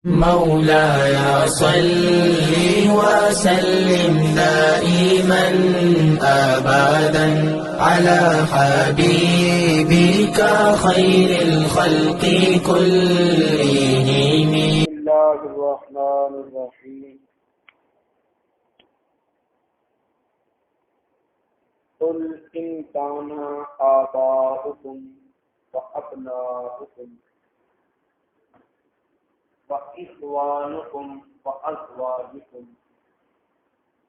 مولاي صل وسلم دائما أبدا على حبيبك خير الخلق كلهم. بسم الله الرحمن الرحيم. قل إن كان آباؤكم وأبناؤكم وإخوانكم وأزواجكم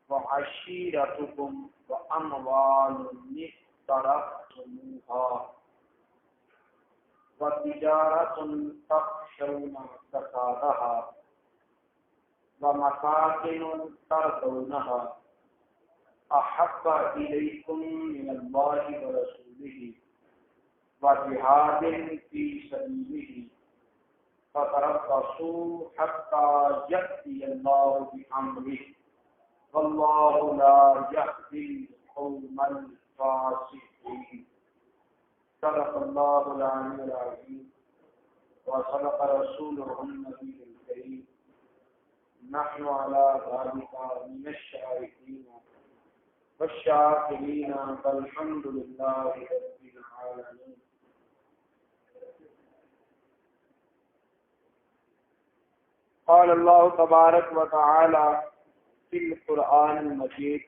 وعشيرتكم وأموال اقترفتموها وتجارة تخشون كسادها ومساكن ترضونها أحب إليكم من الله ورسوله وجهاد في سبيله فتربصوا حتى يأتي الله بأمره والله لا يهدي القوم الفاسقين. صدق الله العلي العظيم وصدق رسوله النبي الكريم. نحن على ذلك من الشاهدين والشاكرين والحمد لله رب العالمين. قال الله تبارك وتعالى في القرآن المجيد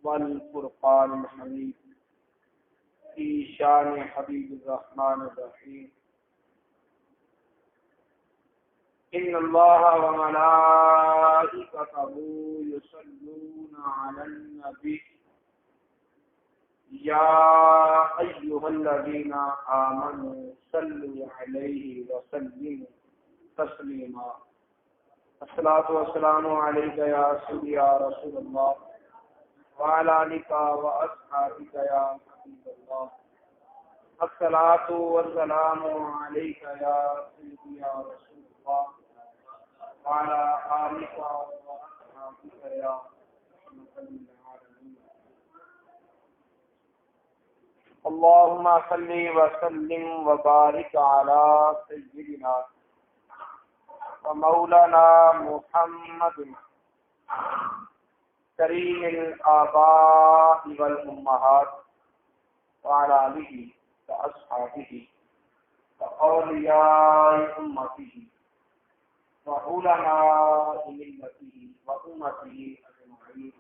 والفرقان الحميد في شان حبيب الرحمن الرحيم. إن الله وملائكته يصلون على النبي يا أيها الذين آمنوا صلوا عليه وسلموا تسليما. الصلاة والسلام عليك يا سيدي يا رسول الله وعلى آلك وأصحابك يا حبيب الله. الصلاة والسلام عليك يا سيدي يا رسول الله وعلى آلك وأصحابك يا رحمة للعالمين. اللهم صل وسلم وبارك على سيدنا ومولانا محمد كريم الآباء والأمهات وعلى آله وأصحابه وأولياء أمته وعلماء ملته وأمته أجمعين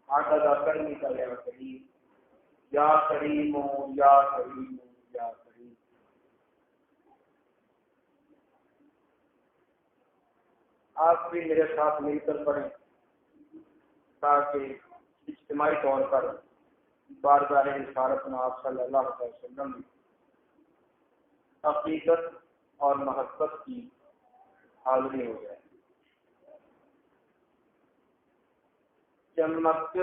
عدد كرمك يا كريم یا کریم یا کریم یا کریم. آپ بھی میرے ساتھ مل کر پڑھیں تاکہ اجتماعی طور پر بارگاہ رسالت آپ صلی اللہ علیہ وسلم میں عقیدت اور محبت کی حاضری ہو جائے. چمک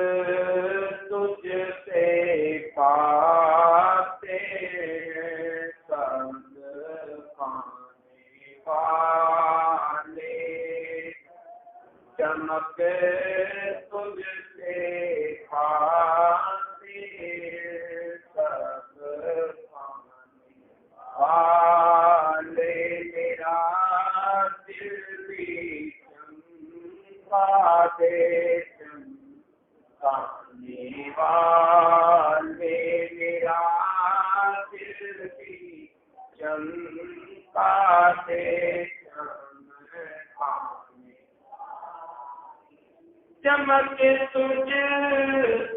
تجھ سے پاتے سند پانے والے چمک تجھ سے پاتے سند پانے والے میرا دل بھی چمکا دے پانے والے میرا دل بھی چمکا دے چمک تجھ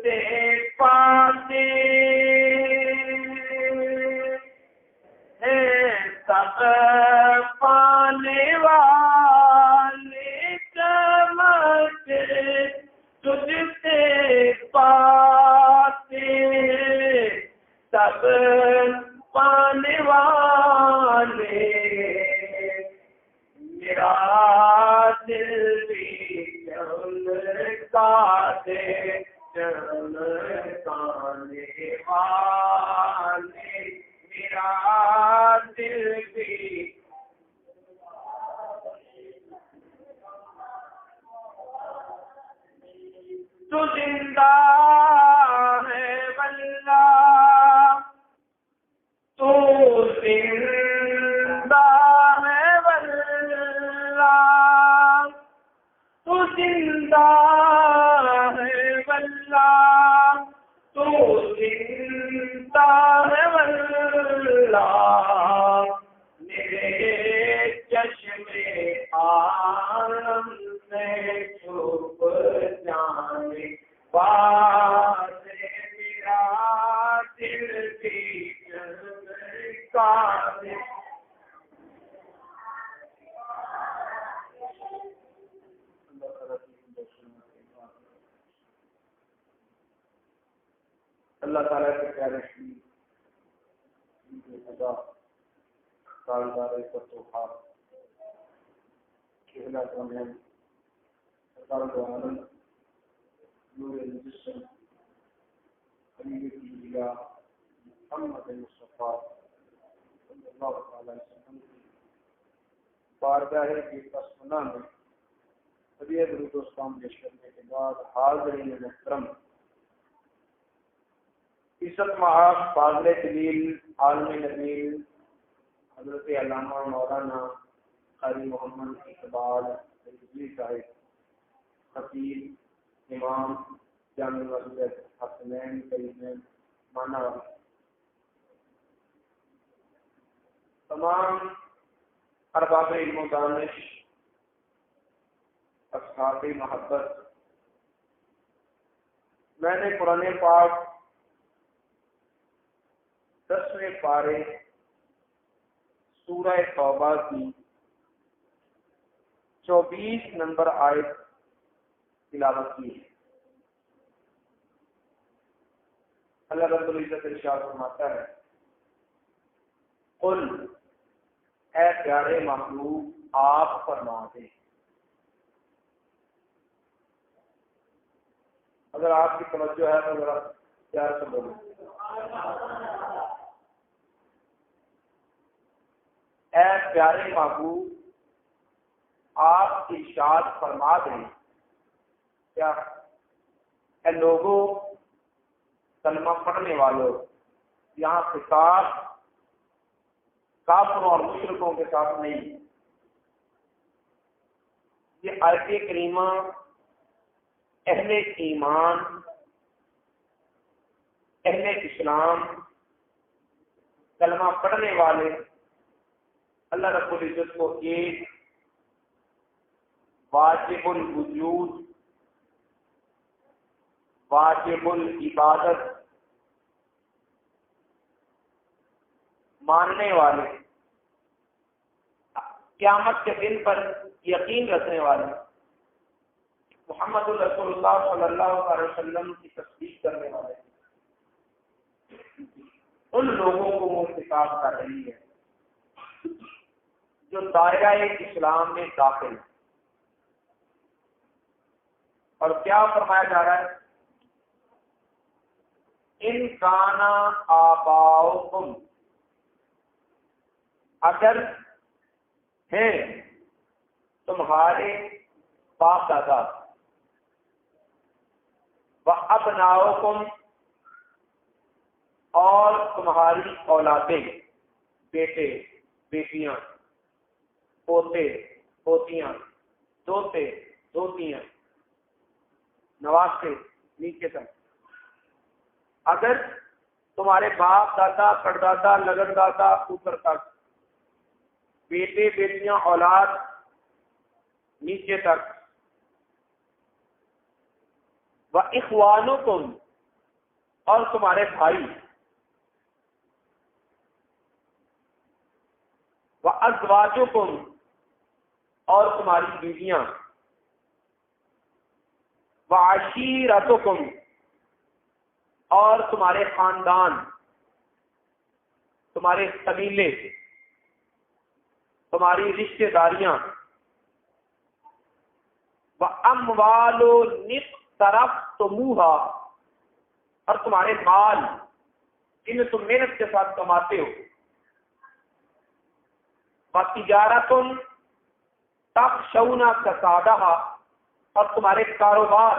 سے پاتے سب پانے والے چمک تجھ سے پاتے سب پانے والے میرا دل بھی چمکا دے چمکانے والے میرا دل بھی تو زندہ ہے واللہ تو زندہ ہے واللہ زندہ ہے واللہ، تو زندہ ہے واللہ، میرے چشم عالم سے چھپ جانے والے میرا دل بھی چمکا دے۔ اللہ تعالیٰ کے پیارے خدا سالدار فتوحا کھیلا کونین سرکار دو عالم نور الجسم حبیب کی الہ محمد مصطفیٰ صلی اللہ علیہ وسلم کی بارگاہ کی پسماندہ میں سبھی درود و سلام پیش کرنے کے بعد حاضرین محترم، عزت معاف فاضل جلیل عالم نبیل حضرت علامہ مولانا قاری محمد اقبال رضوی صاحب، خطیب امام جامع مسجد حسنین کریمین ماناوی، تمام ارباب علم و دانش، اصحاب محبت، میں نے قرآن پاک 10ویں پارے سورہ توبہ کی 24 نمبر آیت تلاوت کی ہے۔ اللہ رب العزت ارشاد فرماتا ہے، قل، اے پیارے مخلوق آپ فرما دیں۔ اگر آپ کی توجہ ہے تو ذرا پیار سے بولیں، اے پیارے محبوب آپ ارشاد فرما دیں۔ کیا؟ اے لوگوں، کلمہ پڑھنے والوں، یہاں خطاب کافروں اور مشرکوں کے ساتھ نہیں، یہ آیت کریمہ اہل ایمان، اہل اسلام، کلمہ پڑھنے والے اللہ رب العزت کو ایک واجب الوجود، واجب العبادت ماننے والے، قیامت کے دن پر یقین رکھنے والے، محمد رسول اللہ صلی اللہ علیہ وسلم کی تصدیق کرنے والے، ان لوگوں کو وہ خطاب کر رہی ہے جو دائرہ اسلام میں داخل ہے۔ اور کیا فرمایا جا رہا ہے؟ ان کانا آباؤکم، اگر ہیں تمہارے باپ دادا، وابناؤکم، اور تمہاری اولادیں، بیٹے بیٹیاں، پوتے پوتیاں، دوتے دوتیاں، نواسے نیچے تک، اگر تمہارے باپ دادا، پردادا، لگن دادا، اوپر تک، بیٹے بیٹیاں، اولاد نیچے تک، وَإِخْوَانُكُمْ، اور تمہارے بھائی، وَأَزْوَاجُكُمْ، اور تمہاری بیویاں، وَعَشِيرَتُكُمْ، اور تمہارے خاندان، تمہارے قبیلے، تمہاری رشتہ داریاں، وَأَمْوَالُ اقْتَرَفْتُمُوهَا، اور تمہارے مال جن تم محنت کے ساتھ کماتے ہو، وَتِجَارَةٌ تَخْشَوْنَ كَسَادَهَا، اور تمہارے کاروبار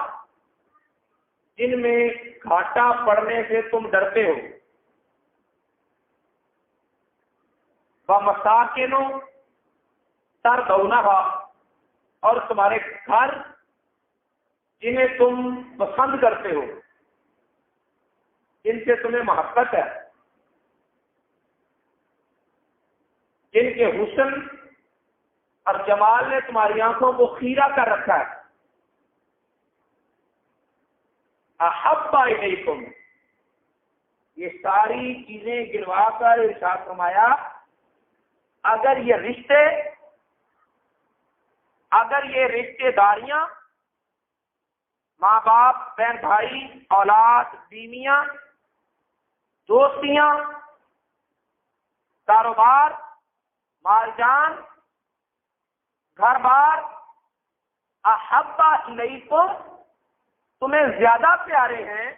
جن میں گھاٹا پڑنے سے تم ڈرتے ہو، وَمَسَاكِنُ تَرْضَوْنَهَا، اور تمہارے گھر جنہیں تم پسند کرتے ہو، جن سے تمہیں محبت ہے، جن کے حسن اور جمال نے تمہاری آنکھوں کو خیرہ کر رکھا ہے، احب الیکم، یہ ساری چیزیں گنوا کر ارشاد فرمایا اگر یہ رشتے داریاں، ماں باپ، بہن بھائی، اولاد، بیویاں، دوستیاں، کاروبار، مال جان، گھر بار، احب الیکم، تمہیں زیادہ پیارے ہیں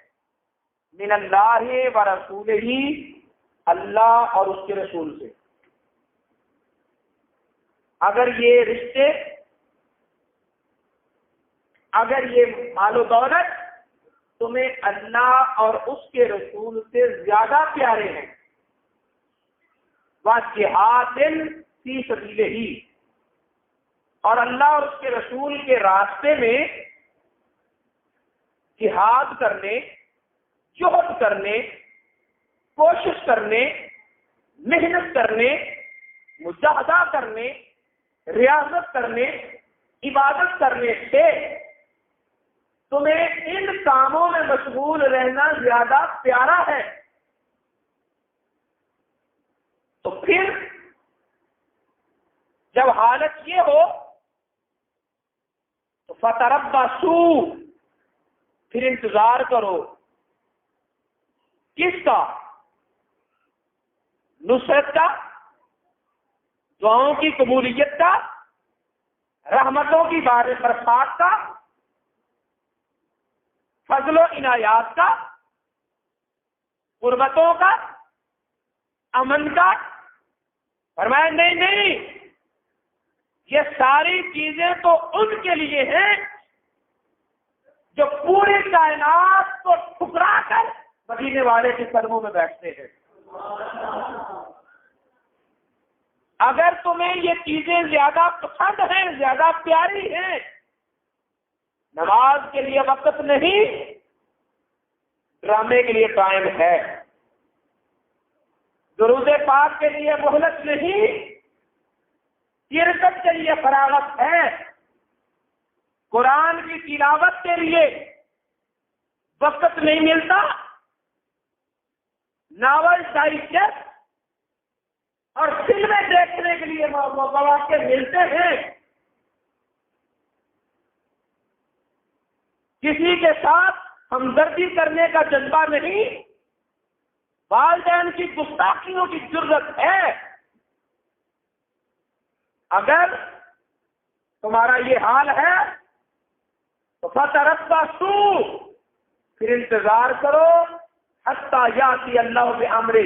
من اللہ و رسولہ، اللہ اور اس کے رسول سے، اگر یہ رشتے، اگر یہ مال و دولت تمہیں اللہ اور اس کے رسول سے زیادہ پیارے ہیں، وَجِہَادٍ فِی سَبِیلِہِ، اور اللہ اور اس کے رسول کے راستے میں جہاد کرنے، جہد کرنے، کوشش کرنے، محنت کرنے، مجاہدہ کرنے، ریاضت کرنے، عبادت کرنے سے تمہیں ان کاموں میں مشغول رہنا زیادہ پیارا ہے، تو پھر جب حالت یہ ہو تو فتربصوا، پھر انتظار کرو، کس کا؟ نصرت کا، دعاؤں کی قبولیت کا، رحمتوں کی برسات کا، فضل و عنایات کا، قربتوں کا، امن کا؟ فرمایا نہیں، یہ ساری چیزیں تو ان کے لیے ہیں جو پوری کائنات کو ٹھکرا کر مدینے والے کے قدموں میں بیٹھتے ہیں۔ اگر تمہیں یہ چیزیں زیادہ پسند ہیں، زیادہ پیاری ہیں، نماز کے لیے وقت نہیں، ڈرامے کے لیے ٹائم ہے، درود پاک کے لیے مہلت نہیں، ترکت کے لیے فراغت ہے، قرآن کی تلاوت کے لیے وقت نہیں ملتا، ناول ڈائجسٹ اور فلمیں دیکھنے کے لیے مواقع ملتے ہیں، کسی کے ساتھ ہمدردی کرنے کا جذبہ نہیں، والدین کی گستاخیوں کی ضرورت ہے۔ اگر تمہارا یہ حال ہے تو فتربصوا، پھر انتظار کرو حتی یاتی اللہ بامرہ،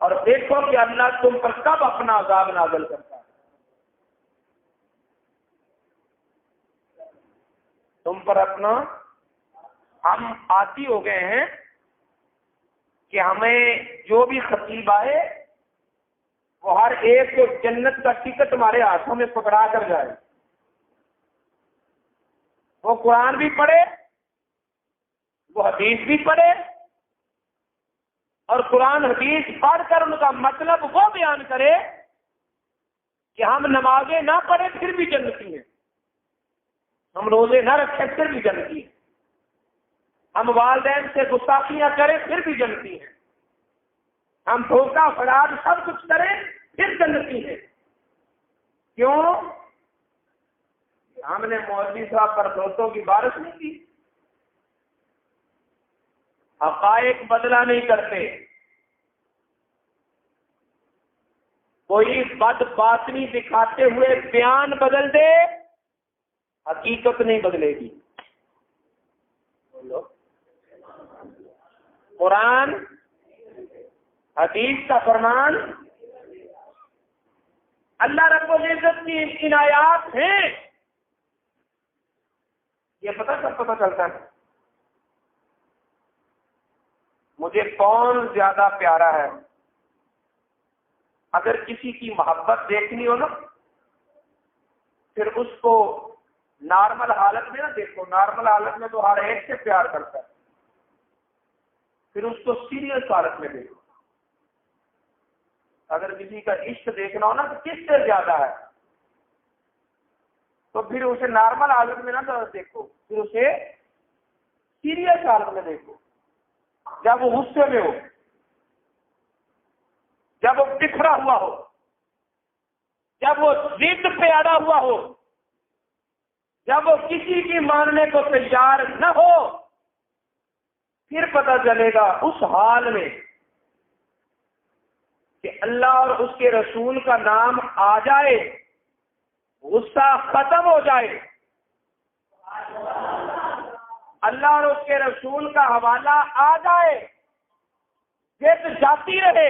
اور دیکھو کہ اللہ تم پر کب اپنا عذاب نازل کرتا ہے۔ تم پر اپنا، ہم عادی ہو گئے ہیں کہ ہمیں جو بھی خطیب آئے وہ ہر ایک کو جنت کا ٹکٹ ہمارے ہاتھوں میں پکڑا کر جائے، وہ قرآن بھی پڑھے، وہ حدیث بھی پڑھے، اور قرآن حدیث پڑھ کر ان کا مطلب وہ بیان کرے کہ ہم نمازیں نہ پڑھیں پھر بھی جنتی ہیں، ہم روزے نہ رکھیں پھر بھی جنتی ہیں، ہم والدین سے گستاخیاں کریں پھر بھی جنتی ہیں، ہم دھوکہ فراڈ سب کچھ کریں پھر جنتی ہیں۔ کیوں؟ ہم نے مولوی صاحب پر دوستوں کی بارش نہیں کی، حقائق بدلا نہیں کرتے، کوئی بد باطنی دکھاتے ہوئے بیان بدل دے، حقیقت نہیں بدلے گی۔ قرآن حدیث کا فرمان اللہ رب العزت کی عنایات ہیں، یہ کب پتہ چلتا ہے مجھے کون زیادہ پیارا ہے؟ اگر کسی کی محبت دیکھنی ہو نا، پھر اس کو نارمل حالت میں نہ دیکھو، نارمل حالت میں تو ہر ایک سے پیار کرتا ہے، پھر اس کو سیریس حالت میں دیکھو. اگر کسی کا عشق دیکھنا ہو نا تو کس سے زیادہ ہے، تو پھر اسے نارمل حالت میں نہ دیکھو، پھر اسے سیریس حالت میں دیکھو. جب وہ غصے میں ہو، جب وہ بکھرا ہوا ہو، جب وہ ضد پہ اڑا ہوا ہو، جب وہ کسی کی ماننے کو تیار نہ ہو، پھر پتہ چلے گا اس حال میں کہ اللہ اور اس کے رسول کا نام آ جائے، غصہ ختم ہو جائے، اللہ اور اس کے رسول کا حوالہ آ جائے، ضد جاتی رہے،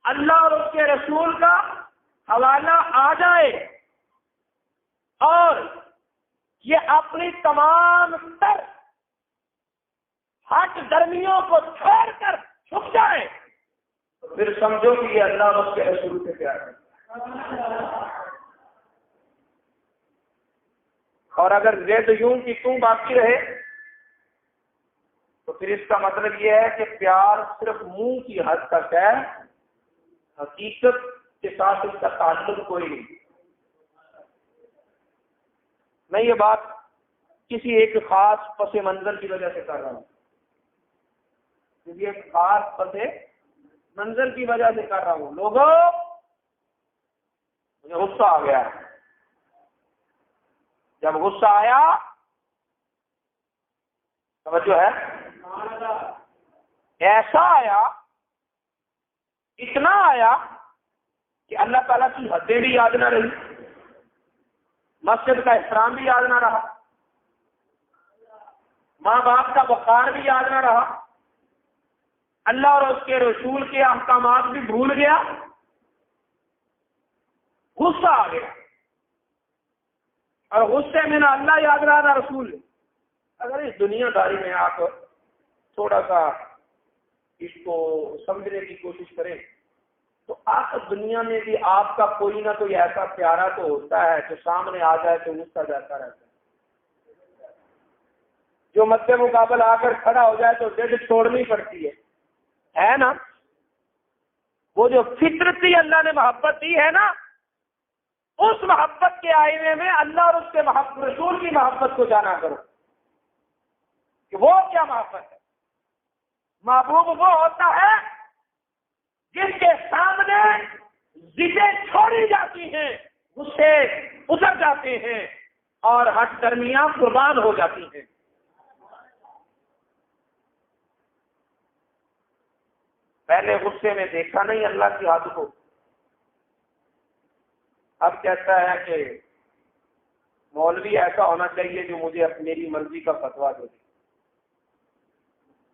اللہ اور اس کے رسول کا حوالہ آ جائے، اور یہ اپنی تمام تر ہٹ درمیوں کو چھوڑ کر چھپ جائے، پھر سمجھو کہ یہ اللہ اور اس کے رسول سے پیار ہے. اور اگر زید یوں کی توں باقی رہے تو پھر اس کا مطلب یہ ہے کہ پیار صرف منہ کی حد تک ہے، حقیقت کے ساتھ اس کا تعلق کوئی نہیں. میں یہ بات کسی ایک خاص پس منظر کی وجہ سے کر رہا ہوں، کسی ایک خاص پس منظر کی وجہ سے کر رہا ہوں. لوگوں، مجھے غصہ آ گیا. جب غصہ آیا، توجہ ہے، ایسا آیا، اتنا آیا کہ اللہ تعالیٰ کی حدیں بھی یاد نہ رہی، مسجد کا احترام بھی یاد نہ رہا، ماں باپ کا وقار بھی یاد نہ رہا، اللہ اور اس کے رسول کے احکامات بھی بھول گیا، غصہ آ گیا. اور غصے میں نہ اللہ یاد رہا نہ رسول. اگر اس دنیا داری میں آپ تھوڑا سا اس کو سمجھنے کی کوشش کریں تو آپ دنیا میں بھی آپ کا کوئی نہ کوئی ایسا پیارا تو ہوتا ہے جو سامنے آ جائے تو غصہ جاتا رہتا ہے، جو مد مقابل آ کر کھڑا ہو جائے تو ضد چھوڑنی پڑتی ہے نا. وہ جو فطرتی اللہ نے محبت دی ہے نا، اس محبت کے آئینے میں اللہ اور اس کے رسول کی محبت کو جانا کرو کہ وہ کیا محبت ہے. محبوب وہ ہوتا ہے جس کے سامنے ضدیں چھوڑی جاتی ہیں، غصے اتر جاتے ہیں اور ہٹ درمیاں قربان ہو جاتی ہیں. پہلے غصے میں دیکھا نہیں اللہ کی حد کو، اب کہتا ہے کہ مولوی ایسا ہونا چاہیے جو مجھے میری مرضی کا فتویٰ دے،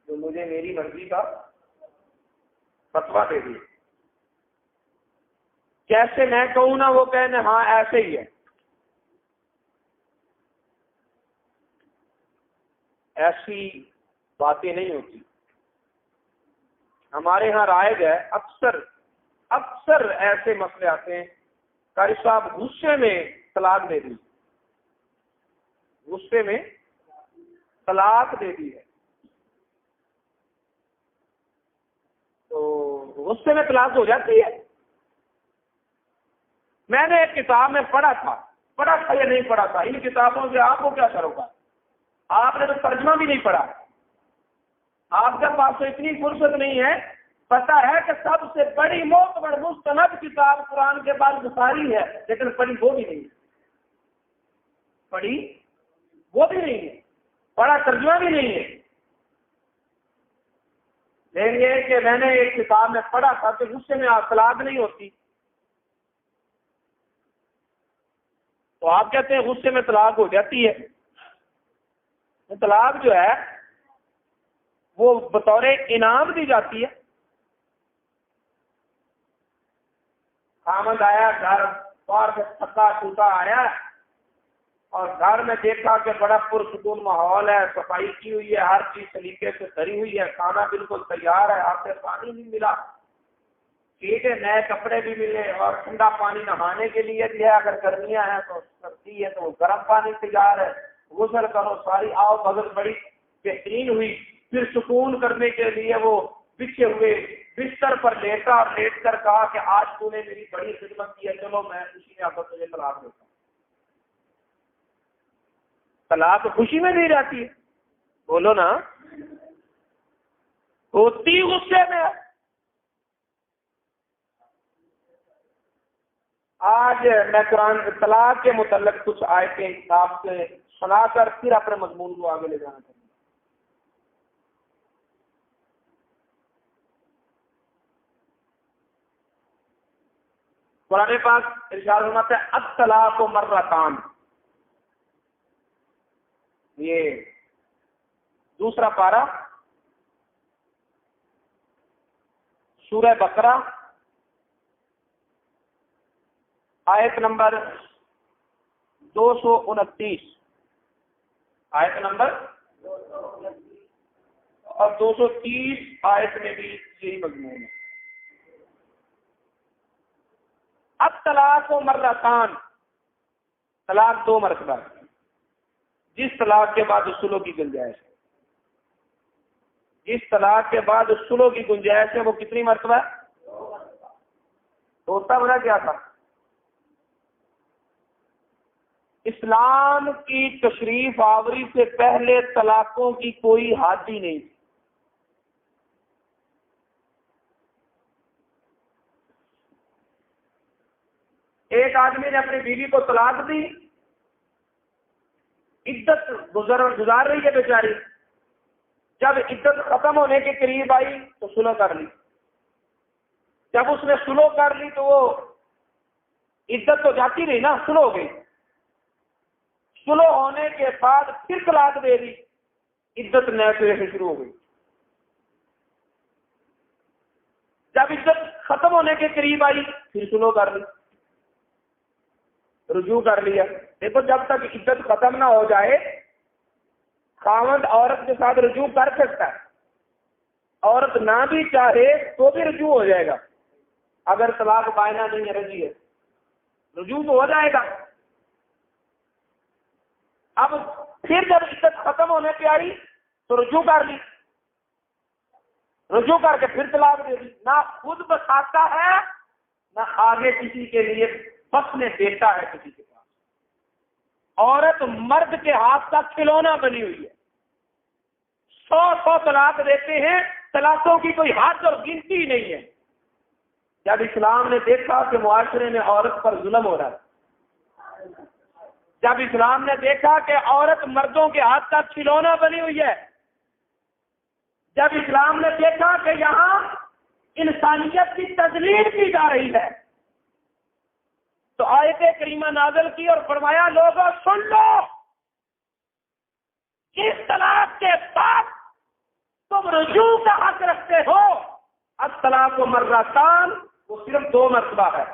جو مجھے میری مرضی کا فتویٰ دے دی. کیسے میں کہوں نا وہ کہنے ہاں ایسے ہی ہے. ایسی باتیں نہیں ہوتی. ہمارے ہاں رائج ہے، اکثر ایسے مسئلے آتے ہیں، قاری صاحب غصے میں طلاق دے دی، غصے میں طلاق دے دی ہے. تو غصے میں طلاق ہو جاتی ہے. میں نے ایک کتاب میں پڑھا تھا یا نہیں پڑھا تھا، ان کتابوں سے آپ کو کیا اثر ہوگا؟ آپ نے تو ترجمہ بھی نہیں پڑھا، آپ کے پاس تو اتنی فرصت نہیں ہے. پتہ ہے کہ سب سے بڑی معتبر مستند کتاب قرآن کے بعد بخاری ہے، لیکن پڑھی وہ بھی نہیں ہے، پڑھا ترجمہ بھی نہیں ہے. لیکن یہ کہ میں نے ایک کتاب میں پڑھا تھا کہ غصے میں طلاق نہیں ہوتی، تو آپ کہتے ہیں غصے میں طلاق ہو جاتی ہے. طلاق جو ہے وہ بطور انعام دی جاتی ہے. خامد آیا گھر باہر سے تھکا ٹوٹا آیا اور گھر میں دیکھا کہ بڑا پرسکون ماحول ہے، صفائی کی ہوئی ہے، ہر چیز سلیقے سے دھری ہوئی ہے، کھانا بالکل تیار ہے، آپ سے پانی نہیں ملا، ٹھیک ہے، نئے کپڑے بھی ملے اور ٹھنڈا پانی نہانے کے لیے بھی ہے، اگر گرمیاں ہیں تو سردی ہے تو گرم پانی تیار ہے، غسل کرو، ساری آؤ بھگت بڑی بہترین ہوئی۔ پھر سکون کرنے کے لیے وہ بچھے ہوئے بستر پر لیٹا اور لیٹ کر کہا کہ آج تو نے میری بڑی خدمت کی ہے، چلو میں خوشی میں آپ کو تجھے طلاق دیتا ہوں۔ طلاق خوشی میں دی جاتی ہے؟ بولو نا، ہوتی غصے میں۔ آج میں قرآن طلاق کے متعلق کچھ آیتیں آپ سے سنا کر پھر اپنے مضمون کو آگے لے جانا چاہوں گا۔ قرآن پاک ارشاد فرماتا ہے الطلاق مرتان، یہ دوسرا پارہ سورہ بقرہ آیت نمبر 229، آیت نمبر اور 230 آیت میں بھی یہی مضمون ہے۔ اب طلاق و مرتان، طلاق دو مرتبہ، جس طلاق کے بعد سلو کی گنجائش ہے، جس طلاق کے بعد سلو کی گنجائش ہے وہ کتنی مرتبہ ہے؟ ہوتا بنا کیا تھا؟ اسلام کی تشریف آوری سے پہلے طلاقوں کی کوئی حد ہی نہیں تھی۔ ایک آدمی نے اپنی بیوی کو طلاق دی، عدت گزار رہی ہے بیچاری، جب عدت ختم ہونے کے قریب آئی تو سلو کر لی، جب اس نے سلو کر لی تو وہ عدت تو جاتی نہیں نا، سلو ہو گئی، سلو ہونے کے بعد پھر طلاق دے دی، عدت نئے سرے سے شروع ہو گئی۔ جب عدت ختم ہونے کے قریب آئی پھر سلو کر لی، رجوع کر لیا۔ دیکھو جب تک عدت ختم نہ ہو جائے خاوند عورت کے ساتھ رجوع کر سکتا ہے، عورت نہ بھی چاہے تو بھی رجوع ہو جائے گا، اگر طلاق بائنہ نہیں ہے، رجوع ہے، رجوع تو ہو جائے گا۔ اب پھر جب عدت ختم ہونے پہ آئی تو رجوع کر لی، رجوع کر کے پھر طلاق دے دی، نہ خود بساتا ہے نہ آگے کسی کے لیے بسنے دیتا ہے کسی کے پاس۔ عورت مرد کے ہاتھ کا کھلونا بنی ہوئی ہے، 100 طلاق دیتے ہیں، طلاقوں کی کوئی حد اور گنتی ہی نہیں ہے۔ جب اسلام نے دیکھا کہ معاشرے میں عورت پر ظلم ہو رہا ہے، جب اسلام نے دیکھا کہ عورت مردوں کے ہاتھ کا کھلونا بنی ہوئی ہے، جب اسلام نے دیکھا کہ یہاں انسانیت کی تذلیل کی جا رہی ہے، تو آیت کریمہ نازل کی اور فرمایا لوگوں سن لو، اس طلاق کے بعد تم رجوع کا حق رکھتے ہو، الطلاق مرتان، وہ صرف 2 مرتبہ ہے،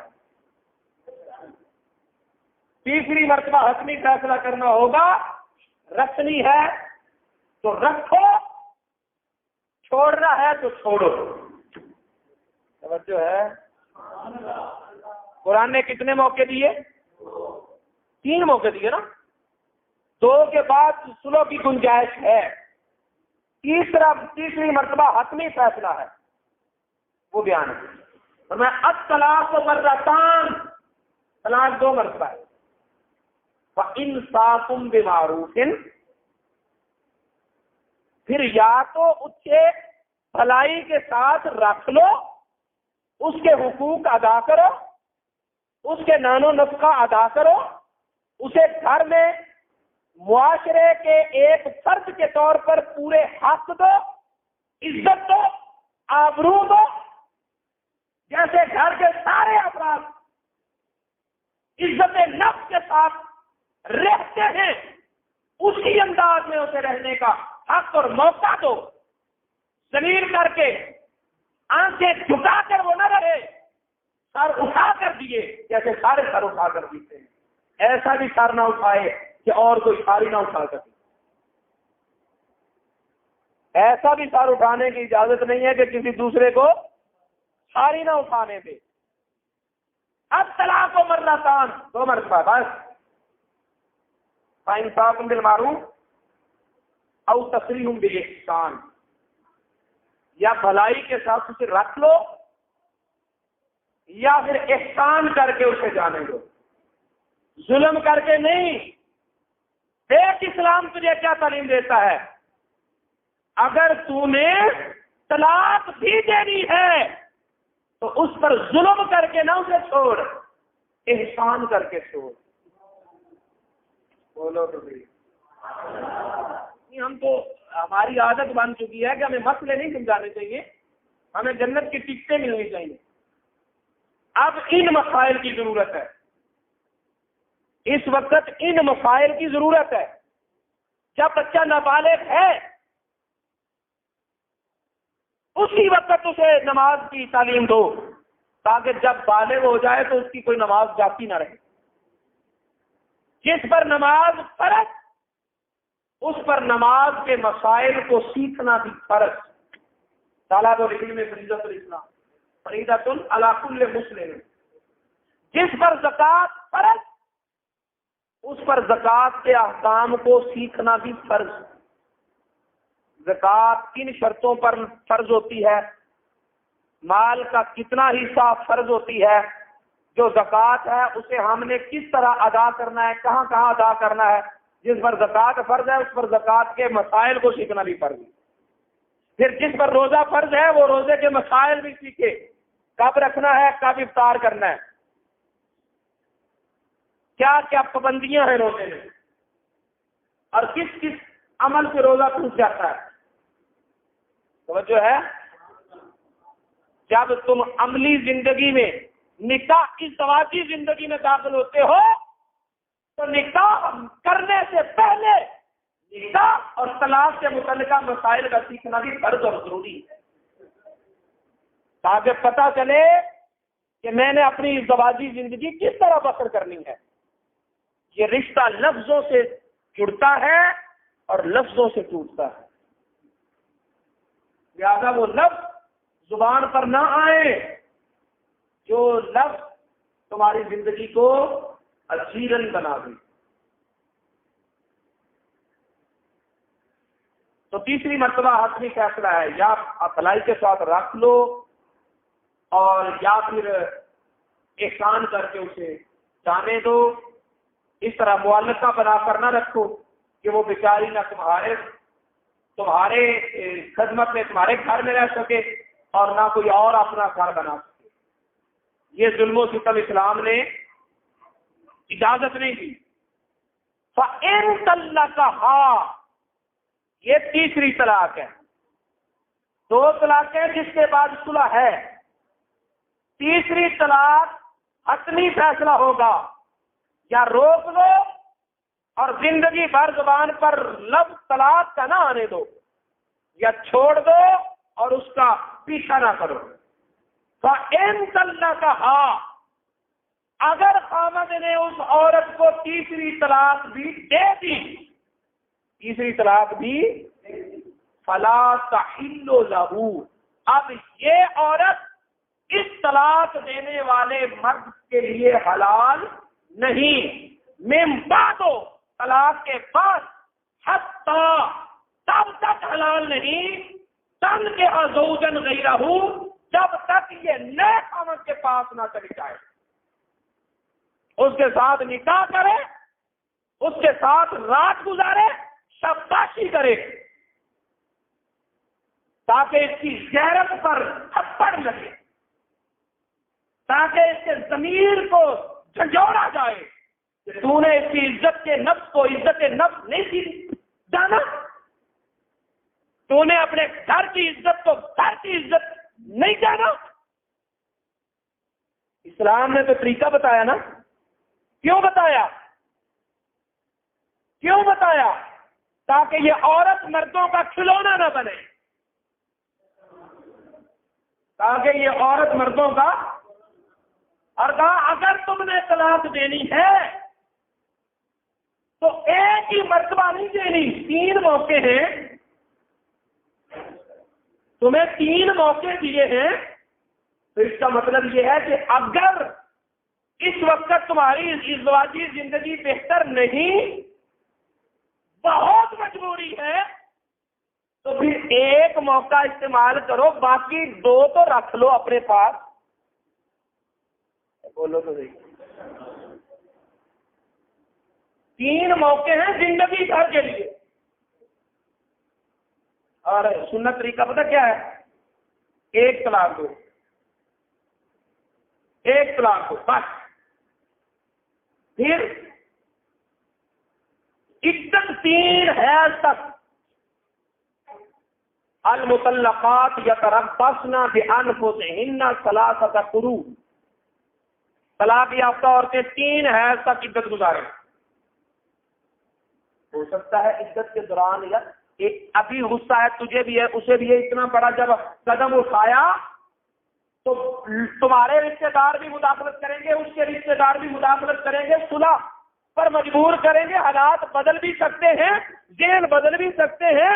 تیسری مرتبہ حتمی فیصلہ کرنا ہوگا، رکھنی ہے تو رکھو، چھوڑنا ہے تو چھوڑو۔ توجہ ہے؟ قرآن نے کتنے موقع دیے؟ 3 موقع دیے نا، 2 کے بعد سلو کی گنجائش ہے، تیسری مرتبہ حتمی فیصلہ ہے، وہ بیان ہے۔ اور میں الطلاق مرتان، طلاق 2 مرتبہ ہے، فَإِمْسَاكٌ بِمَعْرُوفٍ، پھر یا تو اسے بھلائی کے ساتھ رکھ لو، اس کے حقوق ادا کرو، اس کے نان و نفقہ ادا کرو، اسے گھر میں معاشرے کے ایک فرد کے طور پر پورے حق دو، عزت دو، آبرو دو، جیسے گھر کے سارے افراد عزت نفس کے ساتھ رہتے ہیں، اسی انداز میں اسے رہنے کا حق اور موقع دو۔ ذلیل کر کے آنکھیں جھکا کر وہ نہ رہے، سر اٹھا کر دیے جیسے سارے سر اٹھا کر دیتے ہیں، ایسا بھی سر نہ اٹھائے کہ اور کوئی ساری نہ اٹھا سکے، ایسا بھی سر اٹھانے کی اجازت نہیں ہے کہ کسی دوسرے کو ساری نہ اٹھانے دے. اب طلاق و مرتان 2 مرتبہ بس. فإمساک بالمعروف او تسریح باحسان، یا بھلائی کے ساتھ اسے رکھ لو یا پھر احسان کر کے اسے جانے دو. ظلم کر کے نہیں. دیکھ اسلام تجھے کیا تعلیم دیتا ہے. اگر تو نے طلاق بھی دینی ہے تو اس پر ظلم کر کے نہ اسے چھوڑ، احسان کر کے چھوڑ. بولو تو بھی. ہم تو ہماری عادت بن چکی ہے کہ ہمیں مسئلے نہیں سمجھانے چاہیے، ہمیں جنت کی ٹکٹیں ملنی چاہیے. اب ان مسائل کی ضرورت ہے، اس وقت ان مسائل کی ضرورت ہے. جب بچہ نابالغ ہے اسی وقت اسے نماز کی تعلیم دو، تاکہ جب بالغ ہو جائے تو اس کی کوئی نماز جاتی نہ رہے. جس پر نماز فرض، اس پر نماز کے مسائل کو سیکھنا بھی فرض. طلب العلم فریضۃ الاسلام فریضۃ علی کل مسلم. جس پر زکوٰۃ فرض، اس پر زکوٰۃ کے احکام کو سیکھنا بھی فرض. زکوٰۃ کن شرطوں پر فرض ہوتی ہے، مال کا کتنا حصہ فرض ہوتی ہے، جو زکوٰۃ ہے اسے ہم نے کس طرح ادا کرنا ہے، کہاں کہاں ادا کرنا ہے. جس پر زکوٰۃ فرض ہے اس پر زکوٰۃ کے مسائل کو سیکھنا بھی فرض ہے. پھر جس پر روزہ فرض ہے وہ روزے کے مسائل بھی سیکھے، کب رکھنا ہے، کب افطار کرنا ہے، کیا کیا پابندیاں ہیں روزے میں، اور کس کس عمل سے روزہ ٹوٹ جاتا ہے. توجہ ہے. جب تم عملی زندگی میں نکاح ازدواجی زندگی میں داخل ہوتے ہو تو نکاح کرنے سے پہلے نکاح اور طلاق سے متعلقہ مسائل کا سیکھنا بھی فرض اور ضروری ہے، تاکہ پتہ چلے کہ میں نے اپنی ازدواجی زندگی کس طرح بسر کرنی ہے. یہ رشتہ لفظوں سے جڑتا ہے اور لفظوں سے ٹوٹتا ہے. لہذا وہ لفظ زبان پر نہ آئے جو لفظ تمہاری زندگی کو اجیرن بنا دے. تو تیسری مرتبہ حتمی فیصلہ ہے، یا بھلائی کے ساتھ رکھ لو اور یا پھر احسان کر کے اسے جانے دو. اس طرح معلقہ بنا کر نہ رکھو کہ وہ بیچاری نہ تمہارے خدمت میں تمہارے گھر میں رہ سکے اور نہ کوئی اور اپنا گھر بنا سکے. یہ ظلم و ستم اسلام نے اجازت نہیں دی. فَإِن طَلَّقَهَا، یہ تیسری طلاق ہے. 2 طلاقیں جس کے بعد صلح ہے. تیسری طلاق حتمی فیصلہ ہوگا، یا روک دو اور زندگی بھر زبان پر لفظ طلاق کا نہ آنے دو، یا چھوڑ دو اور اس کا پیچھا نہ کرو. فَإِن طَلَّقَهَا، اگر خاوند نے اس عورت کو تیسری طلاق بھی دے دی، تیسری طلاق بھی، فَلَا تَحِلُّ لَهُ، اب یہ عورت اس طلاق دینے والے مرد کے لیے حلال نہیں. من بعد، طلاق کے بعد، حتی، تب تک حلال نہیں، تن کے زوجن غیرہ، جب تک یہ نئے خاوند کے پاس نہ چلی جائے. اس کے ساتھ نکاح کرے، اس کے ساتھ رات گزارے، شاباشی کرے، تاکہ اس کی غیرت پر تھپڑ لگے، تاکہ اس کے ضمیر کو جھنجھوڑا جائے کہ تو نے اس کی عزت کے نفس کو عزت نفس نہیں سی جانا، تو نے اپنے گھر کی عزت کو گھر کی عزت نہیں جانا. اسلام نے تو طریقہ بتایا نا. کیوں بتایا؟ کیوں بتایا؟ تاکہ یہ عورت مردوں کا کھلونا نہ بنے، تاکہ یہ عورت مردوں کا، اور کہا اگر تم نے طلاق دینی ہے تو ایک ہی مرتبہ نہیں دینی، 3 موقع ہیں، تمہیں 3 موقع دیے ہیں. تو اس کا مطلب یہ ہے کہ اگر اس وقت تمہاری ازدواجی زندگی بہتر نہیں، بہت مجبوری ہے، تو پھر ایک موقع استعمال کرو، باقی دو تو رکھ لو اپنے پاس. بولو تو صحیح. 3 موقع ہیں زندگی بھر کے لیے. اور سنت طریقہ پتہ کیا ہے؟ 1 طلاق دو، 1 طلاق دو بس. پھر عدت 3 حیض تک. المطلقات یتربصن بانفسہن 3 قروء. طلاق یافتہ عورتیں 3 حیض تک عدت گزاریں. ہو سکتا ہے عدت کے دوران یا ابھی غصہ ہے، تجھے بھی ہے اسے بھی ہے، اتنا بڑا جب قدم اٹھایا تو تمہارے رشتے دار بھی مداخلت کریں گے، اس کے رشتے دار بھی مداخلت کریں گے، صلح پر مجبور کریں گے. حالات بدل بھی سکتے ہیں، ذہن بدل بھی سکتے ہیں.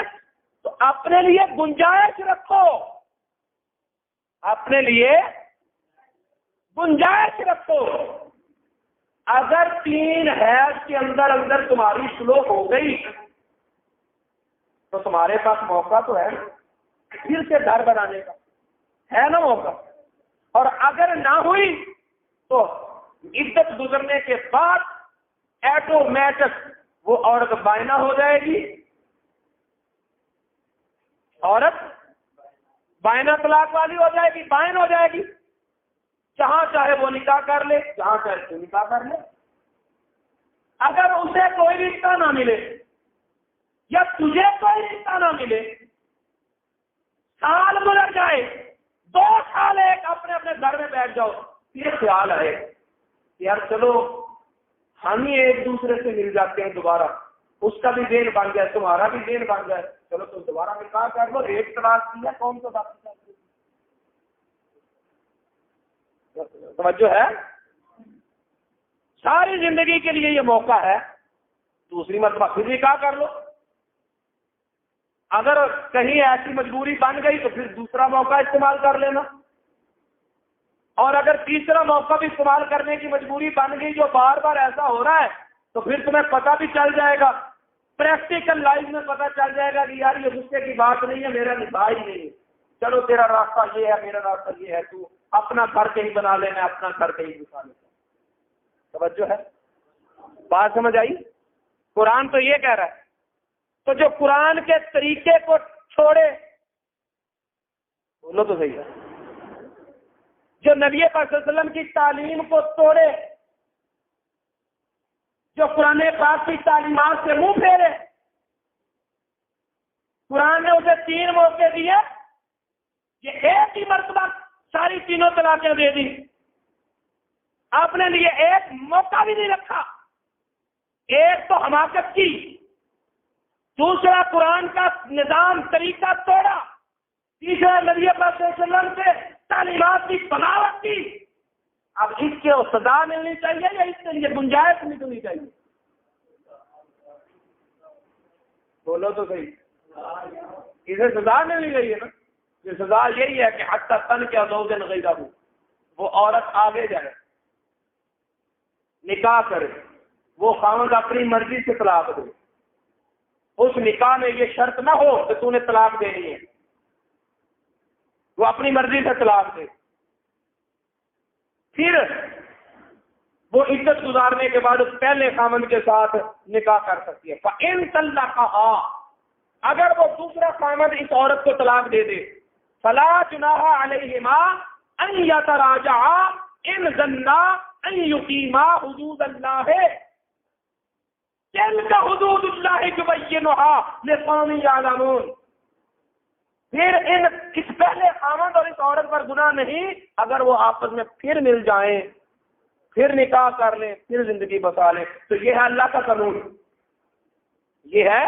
تو اپنے لیے گنجائش رکھو، اپنے لیے گنجائش رکھو. اگر 3 حیض کے اندر تمہاری سلو ہو گئی تو تمہارے پاس موقع تو ہے پھر سے گھر بنانے کا، ہے نا موقع. اور اگر نہ ہوئی تو عدت گزرنے کے بعد ایٹومیٹک وہ عورت بائنہ ہو جائے گی. عورت بائنہ طلاق والی ہو جائے گی، بائن ہو جائے گی. جہاں چاہے وہ نکاح کر لے، جہاں چاہے وہ نکاح کر لے. اگر اسے کوئی رشتہ نہ ملے یا تجھے کوئی رشتہ نہ ملے، سال گزر جائے، 2 سال ایک اپنے اپنے گھر میں بیٹھ جاؤ، یہ خیال ہے یار چلو ہم ہی ایک دوسرے سے مل جاتے ہیں دوبارہ، اس کا بھی دین بن جائے، تمہارا بھی دین بن جائے، چلو تم دوبارہ نکاح کر لو. 1 طلاق کی ہے، کون سا باقی توجہ ہے؟ ساری زندگی کے لیے یہ موقع ہے. دوسری مرتبہ پھر نکاح کر لو. اگر کہیں ایسی مجبوری بن گئی تو پھر دوسرا موقع استعمال کر لینا. اور اگر تیسرا موقع بھی استعمال کرنے کی مجبوری بن گئی جو بار بار ایسا ہو رہا ہے تو پھر تمہیں پتہ بھی چل جائے گا، پریکٹیکل لائف میں پتہ چل جائے گا کہ یار یہ غصے کی بات نہیں ہے، میرا نکاح ہی نہیں ہے. چلو تیرا راستہ یہ ہے، میرا راستہ یہ ہے، تو اپنا گھر کہیں بنا لینا، اپنا گھر کہیں بسا لینا. توجہ ہے؟ بات سمجھ آئی؟ قرآن تو یہ کہہ رہا ہے. تو جو قرآن کے طریقے کو چھوڑے، بولو تو صحیح ہے، جو نبی پاک صلی اللہ علیہ وسلم کی تعلیم کو توڑے، جو قرآن پاک کی تعلیمات سے منہ پھیرے، قرآن نے اسے 3 موقع دیے، یہ ایک ہی مرتبہ ساری 3 طلاقیں دے دی. آپ نے لیے ایک موقع بھی نہیں رکھا. ایک تو حماقت کی، دوسرا قرآن کا نظام طریقہ توڑا، تیسرا نبی پاک صلی اللہ علیہ وسلم سے تعلیمات کی بغاوت کی. اب اس کے سزا ملنی چاہیے یا اس کے لیے گنجائش نکلنی چاہیے؟ بولو تو صحیح. اسے سزا ملنی چاہیے نا. یہ سزا یہی ہے کہ حتی تن کے زوج غیرہ، وہ عورت آگے جائے، نکاح کرے، وہ خاوند اپنی مرضی سے طلاق دے. اس نکاح میں یہ شرط نہ ہو کہ تو نے طلاق دینی ہے، وہ اپنی مرضی سے طلاق دے. پھر وہ عدت گزارنے کے بعد پہلے خاوند کے ساتھ نکاح کر سکتی ہے. فَإِن طَلَّقَهَا، اگر وہ دوسرا خاوند اس عورت کو طلاق دے دے، فَلَا جُنَاحَ عَلَيْهِمَا أَن يَتَرَاجَعَا إِن ظَنَّا أَن يُقِيمَا حُدُودَ اللَّهِ تِلْكَ حُدُودُ اللَّهِ يُبَيِّنُهَا لِقَوْمٍ يَعْلَمُونَ. پھر اس پہلے خاوند اور اس عورت پر گناہ نہیں اگر وہ آپس میں پھر مل جائیں، پھر نکاح کر لیں، پھر زندگی بسا لیں. تو یہ ہے اللہ کا قانون، یہ ہے،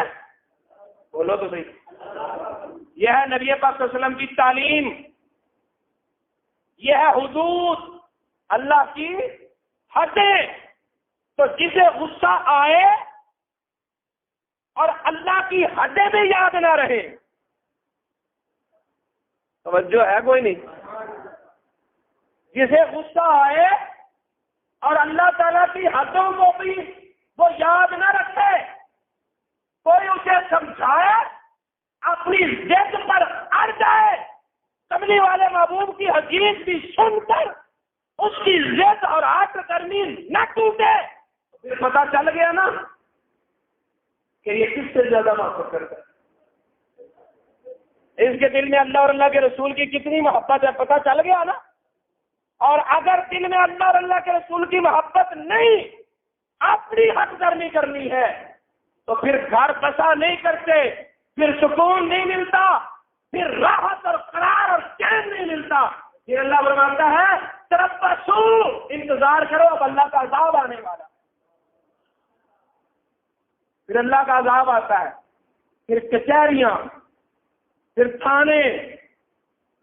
بولو تو صحیح، یہ ہے نبی پاک صلی اللہ علیہ وسلم کی تعلیم، یہ ہے حدود، اللہ کی حدیں. تو جسے غصہ آئے اور اللہ کی حدیں بھی یاد نہ رہے، توجہ ہے کوئی نہیں؟ جسے غصہ آئے اور اللہ تعالیٰ کی حدوں کو بھی وہ یاد نہ رکھے، کوئی اسے سمجھائے، اپنی ضد پر اڑ جائے، کملی والے محبوب کی حدیث بھی سن کر اس کی ضد اور آٹ کرنی نہ ٹوٹے، پھر پتا چل گیا نا کہ یہ کس سے زیادہ محبت کرتا ہے، اس کے دل میں اللہ اور اللہ کے رسول کی کتنی محبت ہے، پتا چل گیا نا۔ اور اگر دل میں اللہ اور اللہ کے رسول کی محبت نہیں، اپنی حد درمی کرنی ہے، تو پھر گھر بسا نہیں کرتے، پھر سکون نہیں ملتا، پھر راحت اور قرار اور چین نہیں ملتا۔ پھر اللہ فرماتا ہے تربصوا، انتظار کرو، اب اللہ کا عذاب آنے والا، پھر اللہ کا عذاب آتا ہے، پھر کچہریاں، پھر تھانے،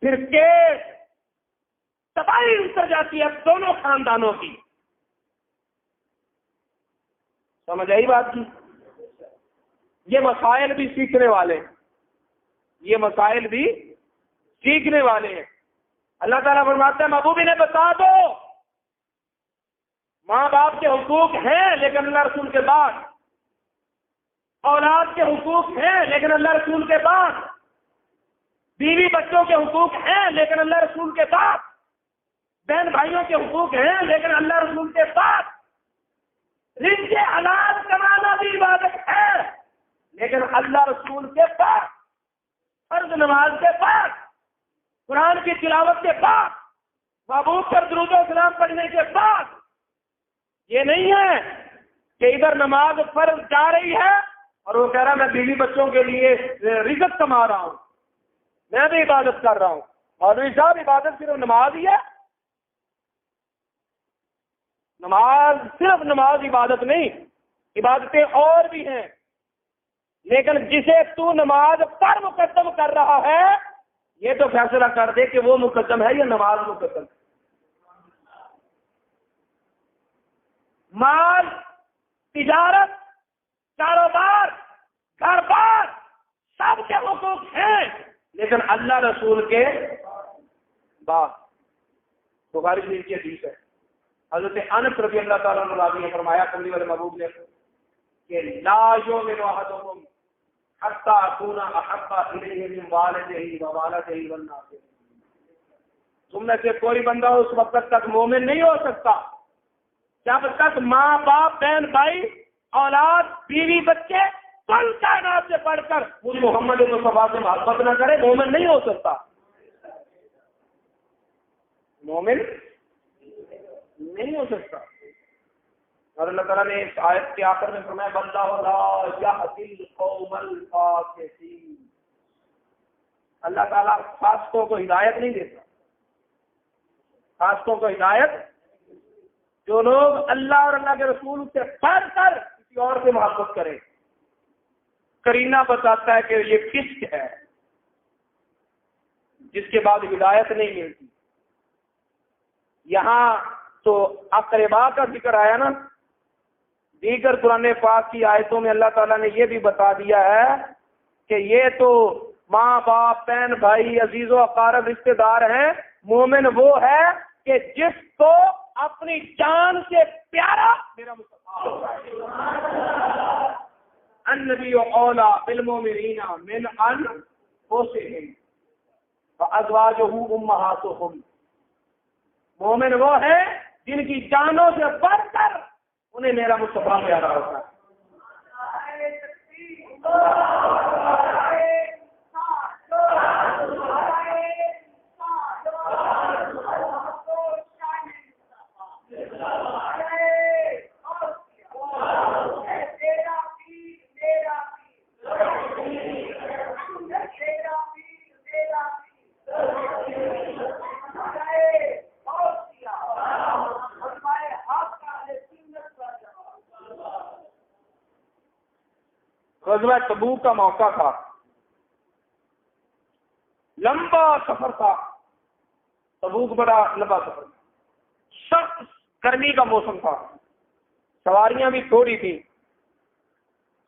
پھر کیس، تباہی اتر جاتی ہے دونوں خاندانوں کی۔ سمجھ آئی بات کی؟ یہ مسائل بھی سیکھنے والے ہیں، یہ مسائل بھی سیکھنے والے ہیں۔ اللہ تعالیٰ فرماتا ہے محبوب انہیں بتا دو، ماں باپ کے حقوق ہیں لیکن اللہ رسول کے بعد، اولاد کے حقوق ہیں لیکن اللہ رسول کے بعد، بیوی بچوں کے حقوق ہیں لیکن اللہ رسول کے بعد، بہن بھائیوں کے حقوق ہیں لیکن اللہ رسول کے بعد، رزق حلال کمانا بھی عبادت ہے لیکن اللہ رسول کے بعد، فرض نماز کے بعد، قرآن کی تلاوت کے بعد، محبوب پر درود و سلام پڑھنے کے بعد۔ یہ نہیں ہے کہ ادھر نماز فرض جا رہی ہے اور وہ کہہ رہا میں بیوی بچوں کے لیے رزق کما رہا ہوں، میں بھی عبادت کر رہا ہوں۔ مولوی صاحب عبادت صرف نماز ہی ہے؟ نماز صرف نماز عبادت نہیں، عبادتیں اور بھی ہیں، لیکن جسے تو نماز پر مقدم کر رہا ہے یہ تو فیصلہ کر دے کہ وہ مقدم ہے یا نماز مقدم ہے۔ مال، تجارت، کاروبار، گھر بار سب کے حقوق ہیں لیکن اللہ رسول کے بعد۔ بخاری شریف کی حدیث ہے، حضرت انس رضی اللہ تعالیٰ عنہ راوی نے فرمایا کملی والے محبوب نے کہ لا یؤمن احدکم حتی اکون احب الیہ من والدہ ووالدہ والناس، تم میں سے کوئی بندہ اس وقت تک مومن نہیں ہو سکتا جب تک ماں باپ، بہن بھائی، اولاد، بیوی بچے کل کائنات سے پڑھ کر مجھ محمد مصطفیٰ سے محبت نہ کرے، مومن نہیں ہو سکتا، مومن نہیں ہو سکتا۔ اور اللہ تعالیٰ نے اس آیت کے آخر میں فرمایا واللہ لا یہدی القوم الفاسقین، اللہ تعالیٰ فاسقوں کو ہدایت نہیں دیتا، فاسقوں کو ہدایت، جو لوگ اللہ اور اللہ کے رسول سے پڑھ کر کسی اور سے محبت کریں، کرینہ بتاتا ہے کہ یہ کس ہے جس کے بعد ہدایت نہیں ملتی۔ یہاں تو اقربا کا ذکر آیا نا، دیگر قرآن پاک کی آیتوں میں اللہ تعالیٰ نے یہ بھی بتا دیا ہے کہ یہ تو ماں باپ، بہن بھائی، عزیز و اقارب، رشتے دار ہیں۔ مومن وہ ہے کہ جس کو اپنی جان سے پیارا میرا مصطفیٰ ہوتا ہے۔ النبی اولیٰ بالمؤمنین من انفسہم وازواجہ امہاتہم، مومن وہ ہے جن کی جانوں سے بڑھ کر انہیں میرا مصطفیٰ پیارا ہوتا ہے۔ غزوہ تبوک کا موقع تھا، لمبا سفر تھا، تبوک بڑا لمبا سفر تھا، سخت گرمی کا موسم تھا، سواریاں بھی تھوڑی تھی،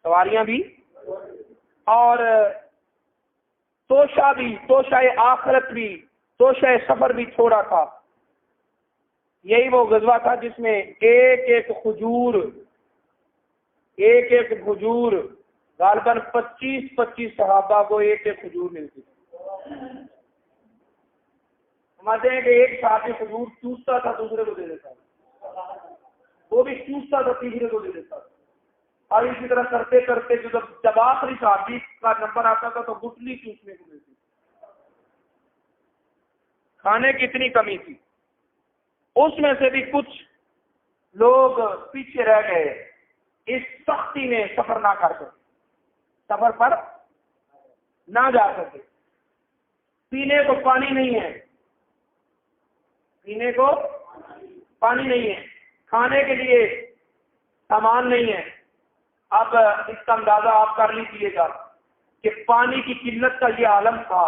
سواریاں بھی، اور توشہ بھی، توشہ آخرت بھی، توشہ سفر بھی تھوڑا تھا۔ یہی وہ غزوہ تھا جس میں ایک کھجور غالباً 25 صحابہ کو ایک کھجور ملتی تھی. سمجھتے ہیں کہ ایک صحابی کھجور چوستا تھا دوسرے کو دے دیتا تھا, وہ بھی چوستا تھا تیسرے کو دے دیتا تھا, اور اسی طرح کرتے کرتے جب آخری صحابی کا نمبر آتا تھا تو گٹلی چوسنے کو ملتی. کھانے کی اتنی کمی تھی. اس میں سے بھی کچھ لوگ پیچھے رہ گئے, اس سختی میں سفر نہ کر سکے, سفر پر نہ جا سکے. پینے کو پانی نہیں ہے, پینے کو پانی نہیں ہے, کھانے کے لیے سامان نہیں ہے. اب اس کا اندازہ آپ کر لیجیے گا کہ پانی کی قلت کا یہ عالم تھا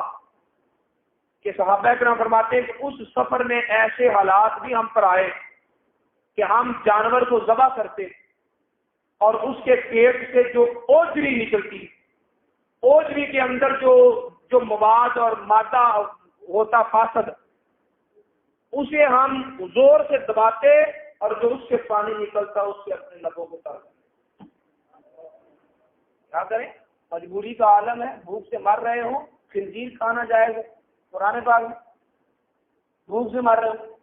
کہ صحابہ کرام فرماتے ہیں کہ اس سفر میں ایسے حالات بھی ہم پر آئے کہ ہم جانور کو ذبح کرتے اور اس کے پیٹ سے جو اوجری نکلتی, اوجری کے اندر جو مواد اور مادہ ہوتا فاسد, اسے ہم زور سے دباتے اور جو اس سے پانی نکلتا اس سے اپنے لبوں کو ترتے. کیا کریں, مجبوری کا عالم ہے, بھوک سے مر رہے ہوں, خنزیر کھانا جائز ہے قرآن پاک میں, بھوک سے مر رہے ہوں,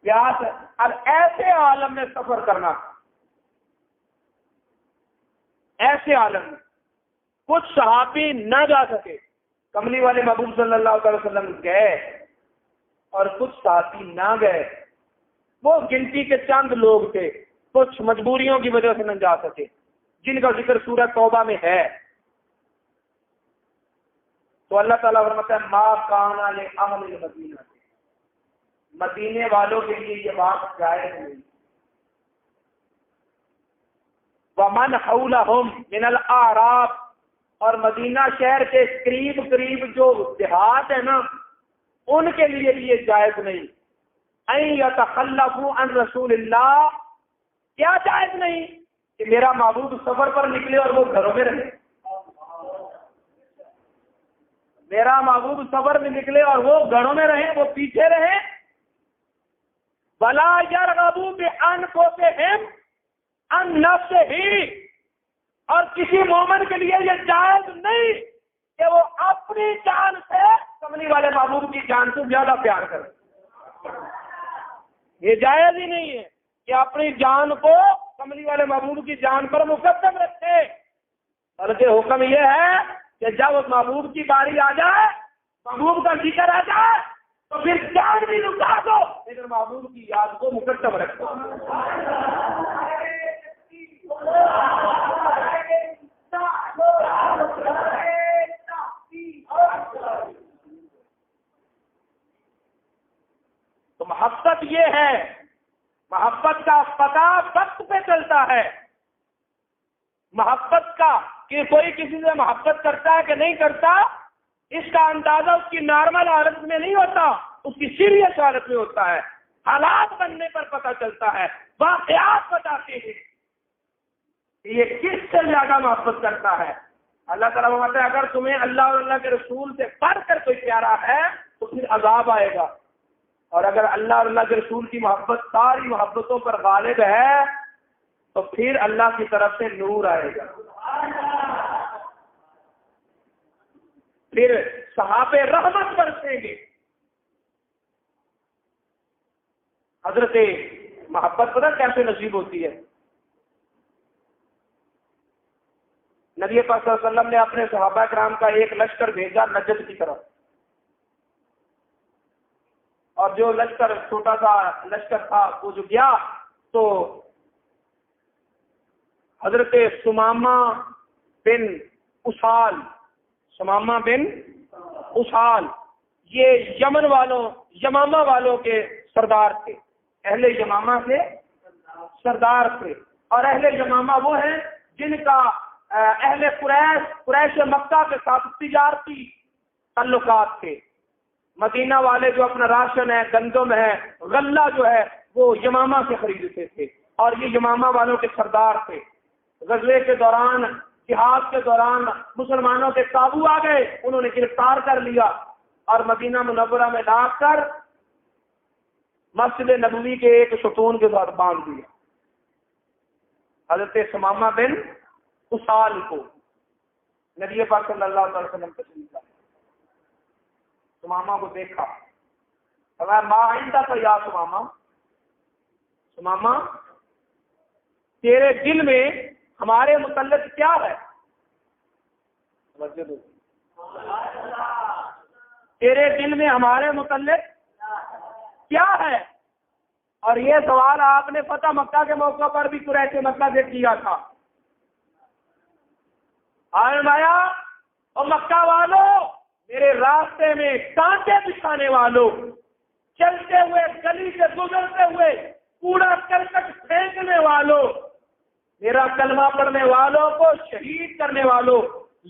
پیاس ہے, اور ایسے عالم میں سفر کرنا, ایسے عالم میں کچھ صحابی نہ جا سکے. کملی والے محبوب صلی اللہ علیہ وسلم گئے اور کچھ صحابی نہ گئے. وہ گنتی کے چند لوگ تھے, کچھ مجبوریوں کی وجہ سے نہ جا سکے, جن کا ذکر سورہ توبہ میں ہے. تو اللہ تعالیٰ فرماتا ہے ما کان لأہل المدینہ, مدینے والوں کے لیے یہ بات جائز نہیں. ومن حولہم من الاعراب, اور مدینہ شہر کے قریب جو دیہات ہے نا, ان کے لیے یہ جائز نہیں. ان یتخلفوا عن رسول اللہ, کیا جائز نہیں کہ میرا معبود سفر پر نکلے اور وہ گھروں میں رہے. میرا معبود سفر میں نکلے اور وہ گھروں میں رہے, وہ پیچھے رہے. ولا یرغبوا بانفسہم عن نفسہ, اور کسی مومن کے لیے یہ جائز نہیں کہ وہ اپنی جان سے کملی والے محبوب کی جان سے زیادہ پیار کرے. یہ جائز ہی نہیں ہے کہ اپنی جان کو کملی والے محبوب کی جان پر مقدم رکھے, بلکہ حکم یہ ہے کہ جب محبوب کی باری آ جائے, محبوب کا ذکر آ جائے, تو پھر جان بھی لٹا دو لیکن محبوب کی یاد کو مقدم رکھو. تو محبت یہ ہے, محبت کا پتہ وقت پہ چلتا ہے. محبت کا کہ کوئی کسی سے محبت کرتا ہے کہ نہیں کرتا, اس کا اندازہ اس کی نارمل حالت میں نہیں ہوتا, اس کی سیریس حالت میں ہوتا ہے. حالات بننے پر پتہ چلتا ہے, واقعات بتاتے ہیں یہ کس سے زیادہ محبت کرتا ہے. اللہ تعالیٰ فرماتا ہے اگر تمہیں اللہ اور اللہ کے رسول سے بڑھ کر کوئی پیارا ہے تو پھر عذاب آئے گا, اور اگر اللہ اور اللہ کے رسول کی محبت ساری محبتوں پر غالب ہے تو پھر اللہ کی طرف سے نور آئے گا. پھر صحابہ رحمت برسیں گے. حضرت محبت پتہ کیسے نصیب ہوتی ہے. نبی پاک صلی اللہ علیہ وسلم نے اپنے صحابہ کرام کا ایک لشکر بھیجا نجد کی طرف, اور جو لشکر چھوٹا سا لشکر تھا وہ جو گیا تو حضرت سمامہ بن اسال یہ یمامہ والوں کے سردار تھے, اہل یمامہ سے سردار تھے. اور اہل یمامہ وہ ہیں جن کا اہل قریش مکہ کے ساتھ تجارتی تعلقات تھے. مدینہ والے جو اپنا راشن ہے, گندم ہے, غلہ جو ہے وہ یمامہ سے خریدتے تھے, اور یہ یمامہ والوں کے سردار تھے. غزوے کے دوران, جہاد کے دوران مسلمانوں کے قابو آ گئے, انہوں نے گرفتار کر لیا اور مدینہ منورہ میں لا کر مسجد نبوی کے ایک ستون کے ساتھ باندھ دیا. حضرت ثمامہ بن اسال کو نبی پاک صلی اللہ علیہ وسلم تشریف لائے. ثمامہ کو دیکھا, فرمایا ما عندک یا ثمامہ, ثمامہ تیرے دل میں ہمارے متعلق کیا ہے؟ تیرے دل میں ہمارے متعلق کیا ہے؟ اور یہ سوال آپ نے فتح مکہ کے موقع پر بھی قریش مکہ سے کیا تھا. فرمایا اور مکہ والوں, میرے راستے میں کانٹے بچھانے والوں, چلتے ہوئے گلی سے گزرتے ہوئے کوڑا کرکٹ پھینکنے والوں, میرا کلمہ پڑھنے والوں کو شہید کرنے والوں,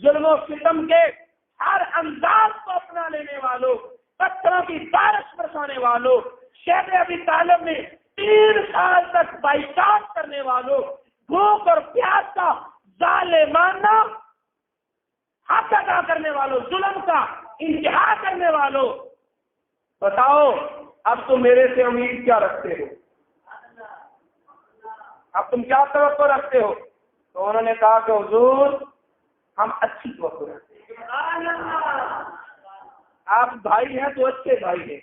ظلم و ستم کے ہر انداز کو اپنا لینے والوں, پتھروں کی بارش برسانے والوں, شیخ ابی طالب میں 3 سال تک بائیکاٹ کرنے والوں, بھوک اور پیاس کا ظالمانہ حق ادا کرنے والوں, ظلم کا انتہا کرنے والوں, بتاؤ اب تم میرے سے امید کیا رکھتے ہو؟ اب تم کیا توقع رکھتے ہو؟ تو انہوں نے کہا کہ حضور ہم اچھی توقع رکھتے ہیں. آپ بھائی ہیں تو اچھے بھائی ہیں,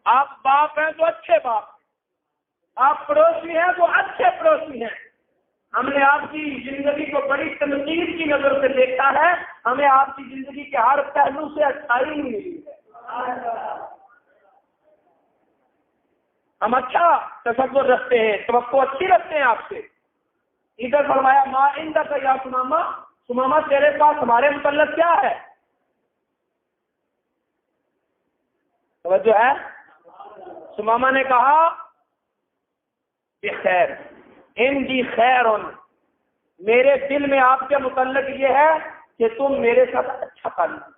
آپ باپ ہیں تو اچھے باپ, آپ پڑوسی ہیں تو اچھے پڑوسی ہیں. ہم نے آپ کی زندگی کو بڑی تنقید کی نظر سے دیکھا ہے, ہمیں آپ کی زندگی کے ہر پہلو سے اچھائی ملی ہے. ہم اچھا تصور رکھتے ہیں, توقع اچھی رکھتے ہیں آپ سے. ادھر فرمایا ما عندک یا ثمامہ, ثمامہ تیرے پاس ہمارے متعلق کیا ہے؟ توجہ ہے؟ ثمامہ نے کہا کہ خیر عندی خیر, میرے دل میں آپ کے متعلق یہ ہے کہ تم میرے ساتھ اچھا تعلق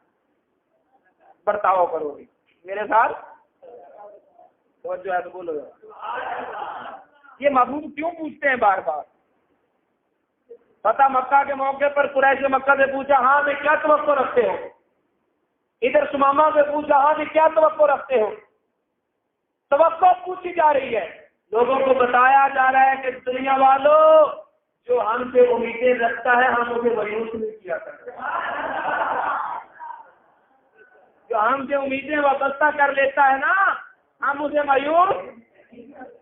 برتاؤ کرو گے میرے ساتھ. توجہ ہے تو بولو. یہ محبوب کیوں پوچھتے ہیں بار بار؟ فتح مکہ کے موقع پر قریش مکہ سے پوچھا ہاں میں کیا توقع رکھتے ہو؟ ادھر ثمامہ سے پوچھا ہاں میں کیا توقع رکھتے ہو؟ توقع پوچھی جا رہی ہے, لوگوں کو بتایا جا رہا ہے کہ دنیا والوں جو ہم سے امیدیں رکھتا ہے ہم اسے مایوس نہیں کیا کرتے, جو ہم سے امیدیں وابستہ کر لیتا ہے نا ہم اسے مایوس,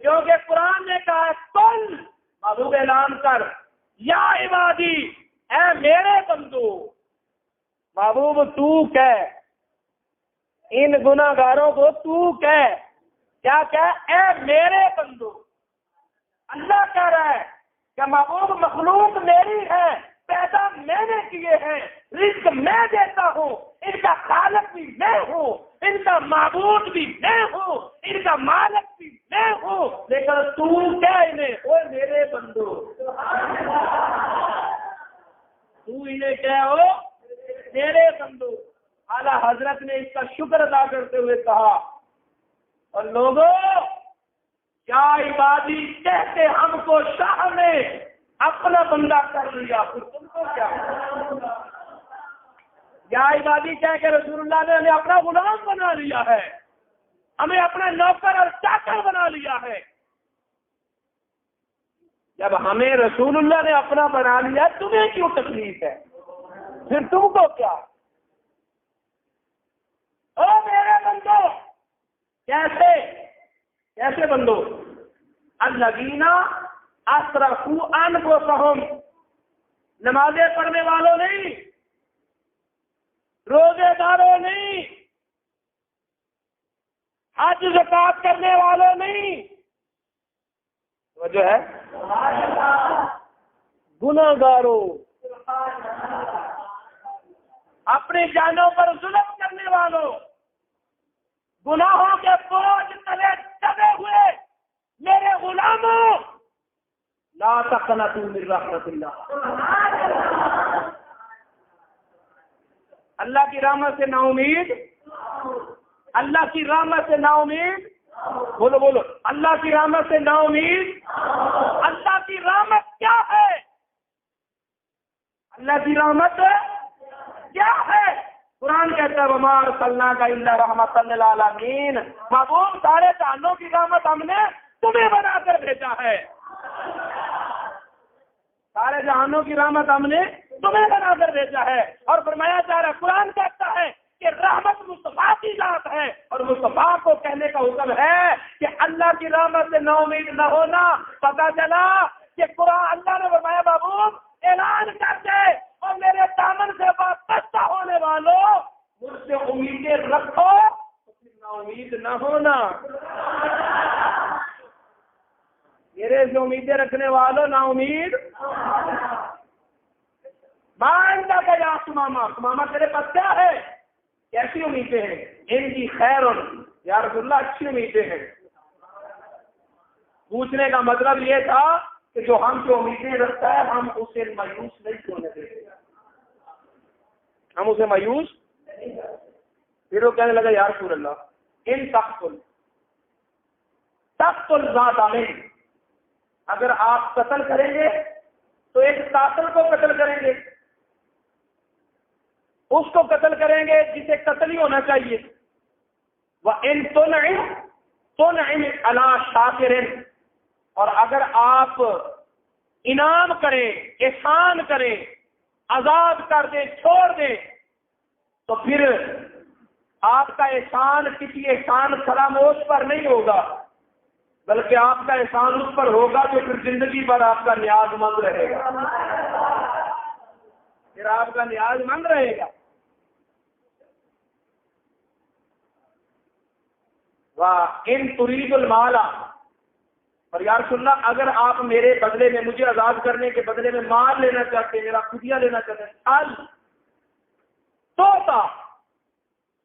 کیونکہ قرآن نے کہا ہے کل محبوب اعلان کر یا عبادی, اے میرے بندو, محبوب تو کہہ ان گناہ گاروں کو, تو کہہ کیا کہہ اے میرے بندو. اللہ کہہ رہا ہے کہ محبوب مخلوق میری ہے, پیدا میں نے کیے ہیں, رزق میں دیتا ہوں, ان کا خالق بھی میں ہوں, ان کا معبود بھی میں ہوں, ان کا مالک بھی میں ہوں, لیکن تو کہہ انہیں اوے میرے بندو, تو انہیں کہہ ہو میرے بندو. اعلیٰ حضرت نے اس کا شکر ادا کرتے ہوئے کہا اور لوگوں کیا عبادی کہتے ہم کو شاہ نے اپنا بندہ کر لیا, پھر تم کو کیا؟ یا عبادی کہہ کے رسول اللہ نے ہمیں اپنا غلام بنا لیا ہے, ہمیں اپنا نوکر اور چاکر بنا لیا ہے. جب ہمیں رسول اللہ نے اپنا بنا لیا تمہیں کیوں تکلیف ہے؟ پھر تم کو کیا؟ او میرے بندو, کیسے کیسے بندو؟ الذین اسرفوا انفسہم, نمازیں پڑھنے والوں نہیں, روزے داروں نہیں, حج زکات کرنے والوں نہیں, وہ جو ہے گناہ گاروں, اپنی جانوں پر ظلم کرنے والوں, گناہوں کے بوجھ تلے دبے ہوئے میرے غلاموں, لا تقنطوا من رحمت اللہ. اللہ کی رحمت سے نا امید, اللہ کی رحمت سے نا امید, بولو بولو, اللہ کی رحمت سے نا امید. اللہ کی رحمت کیا ہے؟ اللہ کی رحمت کیا ہے؟ قرآن کہتا ہے وما ارسلناک الا رحمۃ للعالمین، محبوب سارے جہانوں کی رحمت ہم نے تمہیں بنا کر بھیجا ہے، سارے جہانوں کی رحمت ہم نے تمہیں بنا کر بھیجا ہے۔ اور فرمایا جا رہا قرآن کہتا ہے کہ رحمت مصطفیٰ کی ذات ہے، اور مصطفیٰ کو کہنے کا حکم ہے کہ اللہ کی رحمت سے نا امید نہ ہونا۔ پتا چلا کہ قرآن اللہ نے فرمایا محبوب اعلان کر دے اور میرے دامن سے وابستہ ہونے والوں مجھ سے امیدیں رکھو تو پھر نا امید نہ ہونا، میرے سے امیدیں رکھنے والوں نا امید۔ ماندہ کا یا سماما تیرے پاس کیا ہے، کیسی امیدیں ہیں؟ ان کی خیر یا رسول اللہ اچھی امیدیں ہیں۔ پوچھنے کا مطلب یہ تھا کہ جو ہم سے امیدیں رکھتا ہے ہم اسے مایوس نہیں ہونے دیتے، ہم اسے مایوس۔ پھر وہ کہنے لگا یا رسول اللہ ان تقتل ذات عمل، اگر آپ قتل کریں گے تو ایک قاتل کو قتل کریں گے، اس کو قتل کریں گے جسے قتل ہی ہونا چاہیے۔ وَإِن تُنْعِمْ عَلَىٰ شَاكِرٍ، اور اگر آپ انعام کریں، احسان کریں، آزاد کر دیں، چھوڑ دیں، تو پھر آپ کا احسان کسی احسان فراموش پر نہیں ہوگا، بلکہ آپ کا احسان اس پر ہوگا جو پھر زندگی بھر آپ کا نیاز مند رہے گا، پھر آپ کا نیاز مند رہے گا۔ وَإِن تُرِيدُ الْمَالَ، اور یا رسول اللہ اگر آپ میرے بدلے میں، مجھے آزاد کرنے کے بدلے میں مال لینا چاہتے ہیں، میرا فدیہ لینا چاہتے ہیں، تو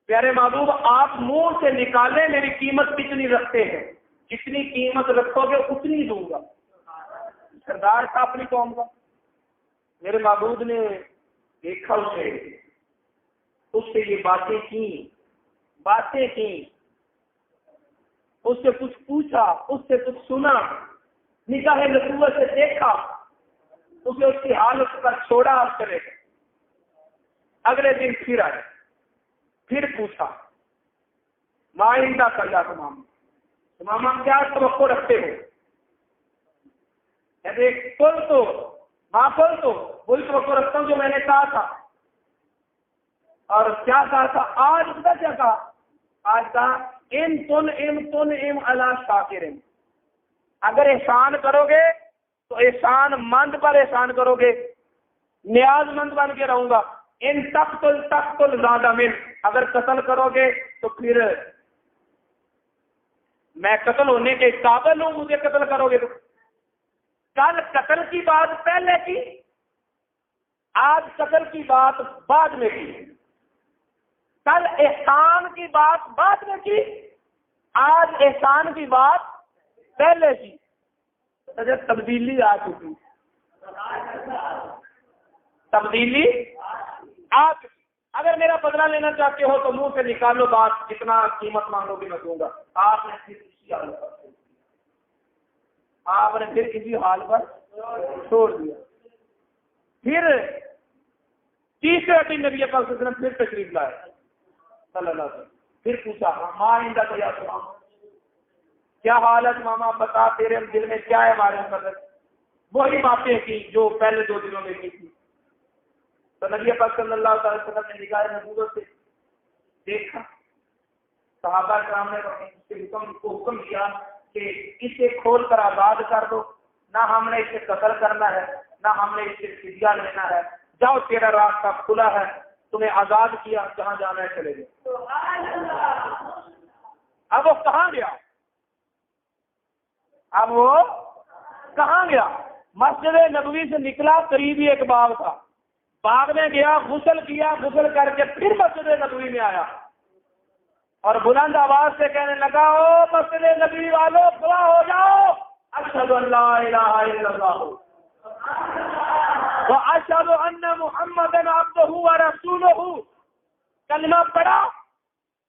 پیارے محبوب آپ منہ سے نکالیں میری قیمت کتنی رکھتے ہیں، جتنی قیمت رکھو گے اتنی دوں گا۔ سردار تھا اپنی قوم کا، میرے محبوب نے دیکھا اس سے یہ باتیں کی، اس سے کچھ پوچھا، اس سے کچھ سنا، نگاہ نبوت سے دیکھا، اسے اس کی حالت پر چھوڑا اور چلے گئے۔ اگلے دن پھر آئے، پھر پوچھا مائندہ کر جا تماما کیا توقع رکھتے ہو؟ کل تو وہی توقع رکھتا ہوں جو میں نے کہا تھا۔ اور کیا کہا تھا؟ آج کیا کہا؟ آج کہا ان تنعم علی شاکر، اگر احسان کرو گے تو احسان مند پر احسان کرو گے، نیاز مند بن کے رہوں گا۔ ان تقتل ذات من، اگر قتل کرو گے تو پھر میں قتل ہونے کے قابل ہوں، مجھے قتل کرو گے تو۔ کل قتل کی بات پہلے کی، آج قتل کی بات بعد میں کی، کل احسان کی بات بعد میں کی، آج احسان کی بات پہلے کی۔ تبدیلی آ چکی، تبدیلی آ چکی۔ اگر میرا بدلہ لینا چاہتے ہو تو منہ سے نکالو بات، جتنا قیمت مانگو گی میں دوں گا۔ آپ نے پھر اسی حال پر چھوڑ دیا۔ پھر تیسرے دن نبی پاک صلی اللہ علیہ وسلم پھر تشریف لائے صلی اللہ علیہ وسلم، پھر پوچھا مائندہ تو یا سلام، کیا حالت ماما بتا، تیرے دل میں کیا ہے ہمارے مطلب؟ وہی باتیں کی جو پہلے 2 دنوں میں کی تھی۔ تو نبی پاک صلی اللہ علیہ وسلم نے نگاہ نبوت سے دیکھا، صحابہ کرام نے حکم دیا کہ اسے کھول کر آزاد کر دو، نہ ہم نے اسے قتل کرنا ہے، نہ ہم نے اسے فدیہ لینا ہے، جاؤ تیرا راستہ کھلا ہے، تمہیں آزاد کیا، جہاں جانا ہے چلے جاؤ۔ اب وہ کہاں گیا؟ مسجد نبوی سے نکلا، قریب ہی ایک باغ تھا، باغ میں گیا، غسل کیا، غسل کر کے پھر مسجد نبوی میں آیا اور بلند آواز سے کہنے لگا او مسجد نبوی والوں کھڑا ہو جاؤ، اشہد ان لا الہ الا اللہ واشہد ان محمدا عبدہ ورسولہ، کلمہ پڑھا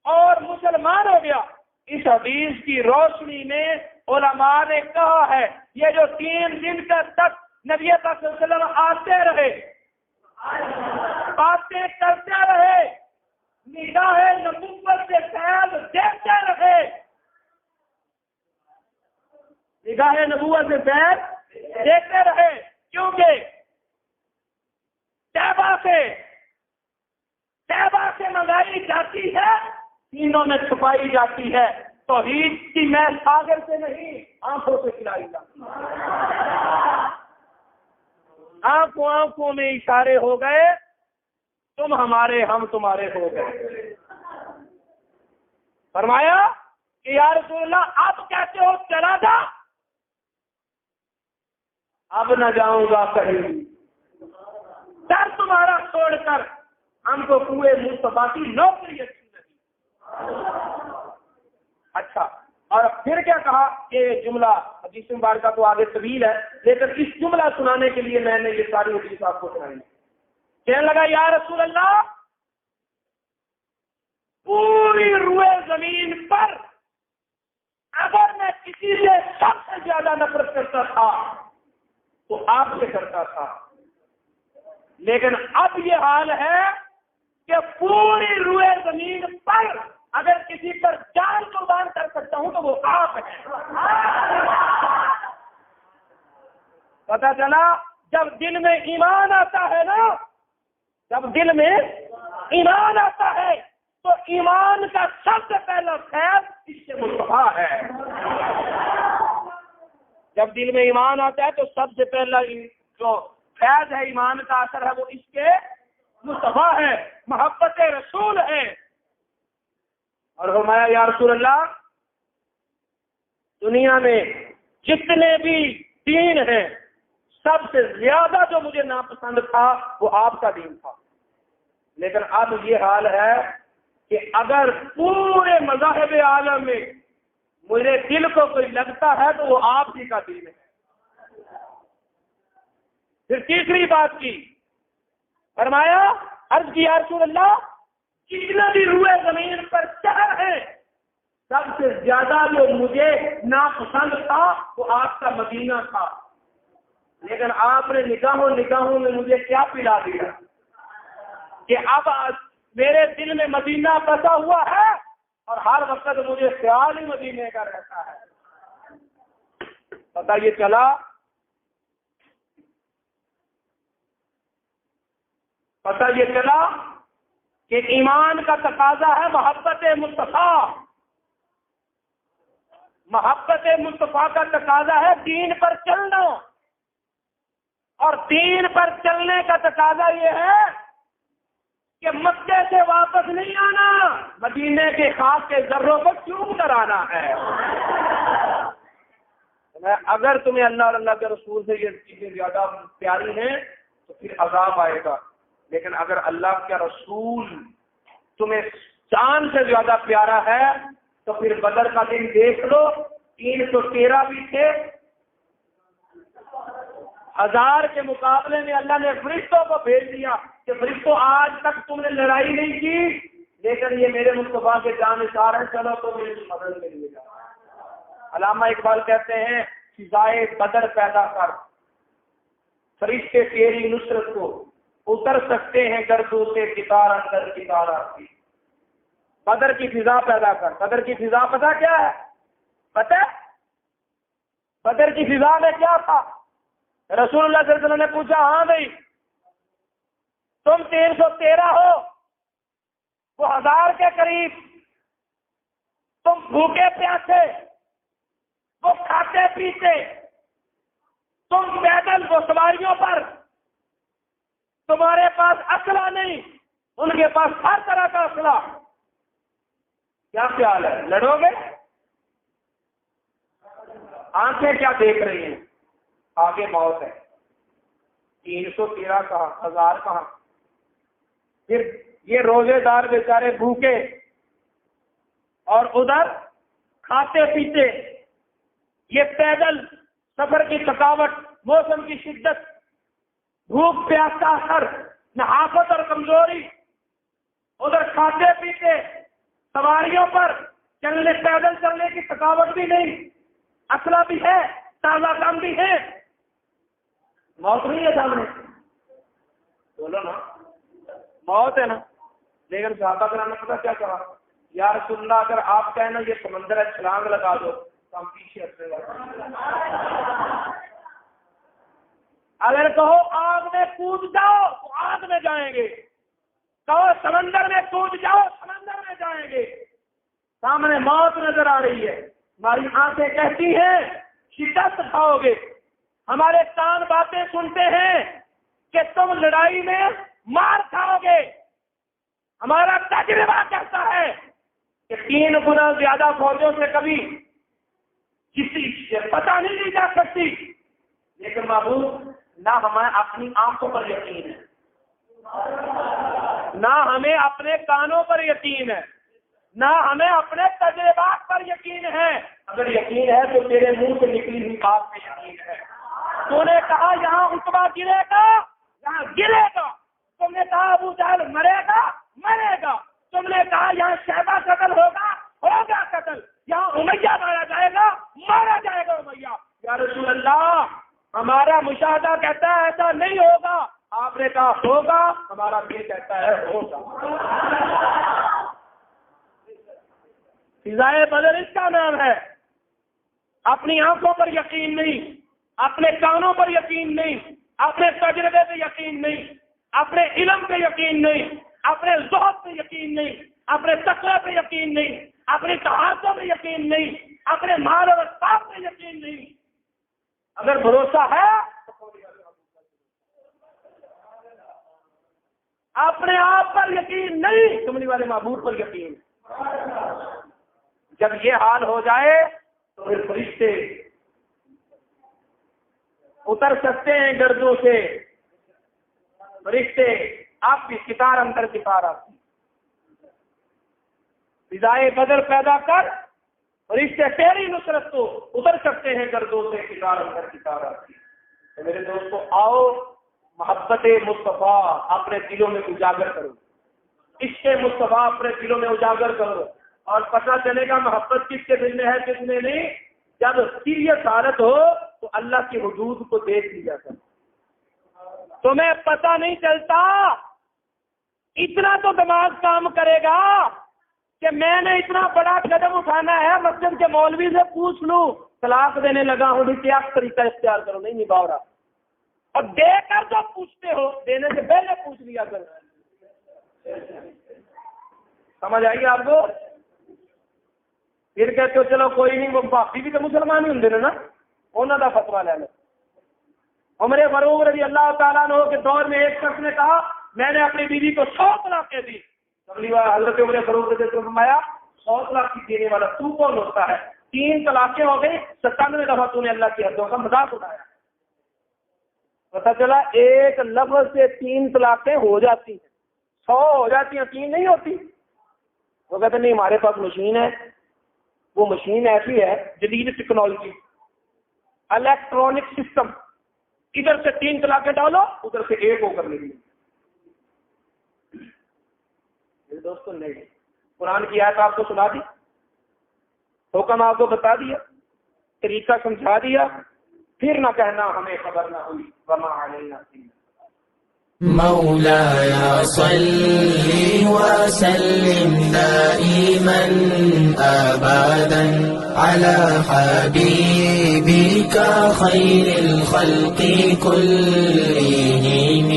اور مسلمان ہو گیا۔ اس حدیث کی روشنی میں علماء نے کہا ہے یہ جو 3 دن تک نبی پاک صلی اللہ علیہ وسلم آتے رہے، باتیں کرتے رہے، جاہ نبوت سے بیعت دیتے رہے، کیونکہ طیبہ سے منگائی جاتی ہے، سینوں میں چھپائی جاتی ہے، توحید کی میں ساگر سے نہیں آنکھوں سے کھلائی جاتی ہے۔ آنکھوں میں اشارے ہو گئے، تم ہمارے ہم تمہارے ہو گئے۔ فرمایا کہ یا رسول اللہ آپ کہتے ہو چلا جا، اب نہ جاؤں گا کہیں، سر تمہارا چھوڑ کر ہم کو کنویں مصطفیٰ کی نوکری اچھی لگی۔ اچھا، اور پھر کیا کہا کہ جملہ حدیث مبارکہ تو آگے طویل ہے، لیکن اس جملہ سنانے کے لیے میں نے یہ ساری حدیث آپ کو سنائی۔ کہنے لگا یا رسول اللہ پوری روئے زمین پر اگر میں کسی سے سب سے زیادہ نفرت کرتا تھا تو آپ سے کرتا تھا، لیکن اب یہ حال ہے کہ پوری روئے زمین پر اگر کسی پر جان قربان کر سکتا ہوں تو وہ آپ ہیں۔ پتا چلا جب دل میں ایمان آتا ہے نا، جب دل میں ایمان آتا ہے تو ایمان کا سب سے پہلا خیر اس سے مصطفیٰ ہے۔ جب دل میں ایمان آتا ہے تو سب سے پہلا جو فیض ہے، ایمان کا اثر ہے، وہ اس کے مصطفیٰ ہے، محبت رسول ہے۔ اور فرمایا یا رسول اللہ دنیا میں جتنے بھی دین ہیں سب سے زیادہ جو مجھے ناپسند تھا وہ آپ کا دین تھا، لیکن اب یہ حال ہے کہ اگر پورے مذاہب عالم میں مجھے دل کو کوئی لگتا ہے تو وہ آپ ہی کا دین ہے۔ پھر تیسری بات کی، فرمایا عرض کی یا رسول اللہ جتنا بھی روئے زمین پر شہر ہے سب سے زیادہ جو مجھے ناپسند تھا وہ آپ کا مدینہ تھا، لیکن آپ نے نگاہوں میں مجھے کیا پلا دیا کہ اب میرے دل میں مدینہ بسا ہوا ہے اور ہر وقت مجھے خیال ہی مدینے کا رہتا ہے۔ پتہ یہ چلا کہ ایمان کا تقاضا ہے محبت مصطفیٰ، محبت مصطفیٰ کا تقاضا ہے دین پر چلنا، اور دین پر چلنے کا تقاضا یہ ہے کہ مکے سے واپس نہیں آنا، مدینے کے خاص کے ذروں کو چوم کر آنا ہے۔ اگر تمہیں اللہ اور اللہ کے رسول سے یہ چیزیں زیادہ پیاری ہیں تو پھر عذاب آئے گا، لیکن اگر اللہ کا رسول تمہیں جان سے زیادہ پیارا ہے تو پھر بدر کا دن دیکھ لو، 313 بھی تھے، 1000 کے مقابلے میں اللہ نے فرشتوں کو بھیج دیا کہ فرشتوں آج تک تم نے لڑائی نہیں کی، لیکن یہ میرے مصطفیٰ کے جانثار ہیں، چلو تو میری مدد ملے گا۔ علامہ اقبال کہتے ہیں فضائے بدر پیدا کر، فرشتے تیری نصرت کو اتر سکتے ہیں گردوں سے کتار اندر کتار آتی۔ بدر کی فضا پیدا کر۔ بدر کی فضا پتہ کیا ہے؟ پتہ بدر کی فضا میں کیا تھا؟ رسول اللہ صلی اللہ علیہ وسلم نے پوچھا ہاں بھائی تم 313 ہو، وہ 1000 کے قریب، تم بھوکے پیاسے، وہ کھاتے پیتے، تم پیدل وہ سواریوں پر، تمہارے پاس اسلحہ نہیں، ان کے پاس ہر طرح کا اسلحہ، کیا خیال ہے لڑو گے؟ آنکھیں کیا دیکھ رہی ہیں؟ آگے موت ہے۔ 313 کہاں، 1000 کہاں؟ پھر یہ روزے دار بیچارے بھوکے اور ادھر کھاتے پیتے، یہ پیدل سفر کی تھکاوٹ، موسم کی شدت، بھوک پیاس کا اثر، نحافت اور کمزوری، ادھر کھاتے پیتے، سواریوں پر چلنے، پیدل چلنے کی تھکاوٹ بھی نہیں، اسلحہ بھی ہے، تازہ کام بھی ہے، موت نہیں ہے سامنے، بولو نا موت ہے نا۔ لیکن صحابہ کرام نے پتہ کیا کہا؟ یا رسول اللہ اگر آپ کہنا یہ سمندر ہے چھلانگ لگا دو، تو ہم پیچھے ہٹنے والے ہیں۔ اگر کہو آگ میں کود جاؤ تو آگ میں جائیں گے، کہو سمندر میں کود جاؤ سمندر میں جائیں گے۔ سامنے موت نظر آ رہی ہے، ہماری آنکھیں کہتی ہیں شکست کھاؤ گے، ہمارے کان باتیں سنتے ہیں کہ تم لڑائی میں مار کھاؤ گے، ہمارا تجربہ کہتا ہے کہ 3 گنا زیادہ فوجوں سے کبھی کسی سے پتہ نہیں لی جا سکتی، لیکن محبوب نہ ہمیں اپنی آنکھوں پر یقین ہے، نہ ہمیں اپنے کانوں پر یقین ہے، نہ ہمیں اپنے تجربات پر یقین ہے۔ اگر یقین ہے تو تیرے منہ سے نکلی ہوئی بات پہ یقین ہے۔ تو نے کہا یہاں عتبہ گرے گا، یہاں گرے گا، تم نے کہا ابو جہل مرے گا، مرے گا، تم نے کہا یہاں شیبہ قتل ہوگا، ہوگا قتل، یہاں امیہ مارا جائے گا، مارا جائے گا امیہ۔ یا رسول اللہ ہمارا مشاہدہ کہتا ہے ایسا نہیں ہوگا، آپ نے کہا ہوگا، ہمارا دل کہتا ہے ہوگا۔ فضائے بدر اس کا نام ہے۔ اپنی آنکھوں پر یقین نہیں، اپنے کانوں پر یقین نہیں، اپنے تجربے پہ یقین نہیں، اپنے علم پہ یقین نہیں، اپنے ذوق پہ یقین نہیں، اپنے تقوی پہ یقین نہیں، اپنی کہاوتوں پہ یقین نہیں، اپنے مال اور اسباب پہ یقین نہیں۔ اگر بھروسہ ہے اپنے آپ پر یقین نہیں، کملی والے معبود پر یقین۔ جب یہ حال ہو جائے تو پھر فرشتے اتر سکتے ہیں گردوں سے، فرشتے آپ کی کتار اندر کتار آتی، فضائے بدر پیدا کر، فرشتے تیری نصرت تو اتر سکتے ہیں گردوں سے، کتار اندر کتار آتی۔ تو میرے دوستو آؤ محبت مصطفیٰ اپنے دلوں میں اجاگر کرو، عشق مصطفیٰ اپنے دلوں میں اجاگر کرو، اور پتہ چلے گا محبت کس کے دل میں ہے کس میں نہیں۔ جب سیریس حالت ہو تو اللہ کی حدود کو دیکھ لیا کر، تمہیں پتہ نہیں چلتا، اتنا تو دماغ کام کرے گا کہ میں نے اتنا بڑا قدم اٹھانا ہے، مسجد کے مولوی سے پوچھ لوں طلاق دینے لگا ہوں کیا طریقہ اختیار کرو، نہیں نبھا رہا، اور دے کر جو پوچھتے ہو دینے سے پہلے پوچھ لیا کرو۔ سمجھ آئیے آپ کو؟ پھر کہتے ہو چلو کوئی نہیں، وہ باقی بھی تو مسلمان ہی ہوں نا، انہوں کا فتوا لے لو۔ عمر فاروق رضی اللہ تعالیٰ عنہ کے دور میں ایک شخص نے کہا میں نے اپنی بیوی کو 100 طلاقیں دی، حضرت عمر فاروق رضی اللہ عنہ نے فرمایا 100 طلاق دینے والا تو کون ہوتا ہے؟ 3 طلاقیں ہو گئی، 97 دفعہ تو نے اللہ کی حدوں کا مذاق اٹھایا۔ پتا چلا ایک لفظ سے 3 طلاقیں ہو جاتی ہیں، 100 ہو جاتی ہیں، 3 نہیں ہوتی۔ وہ کہتے نہیں ہمارے پاس مشین ہے، وہ مشین ایسی ہے جدید ٹیکنالوجی، الیکٹرانک سسٹم، ادھر سے 3 طلاقیں ڈالو ادھر سے 1 ہو کر لگی۔ میرے دوستوں نہیں، قرآن کی آیت آپ کو سنا دی، حکم آپ کو بتا دیا، طریقہ سمجھا دیا، پھر نہ کہنا ہمیں خبر نہ ہوئی، وما علینا مولاي صل وسلم دائما أبدا على حبيبك خير الخلق كلهم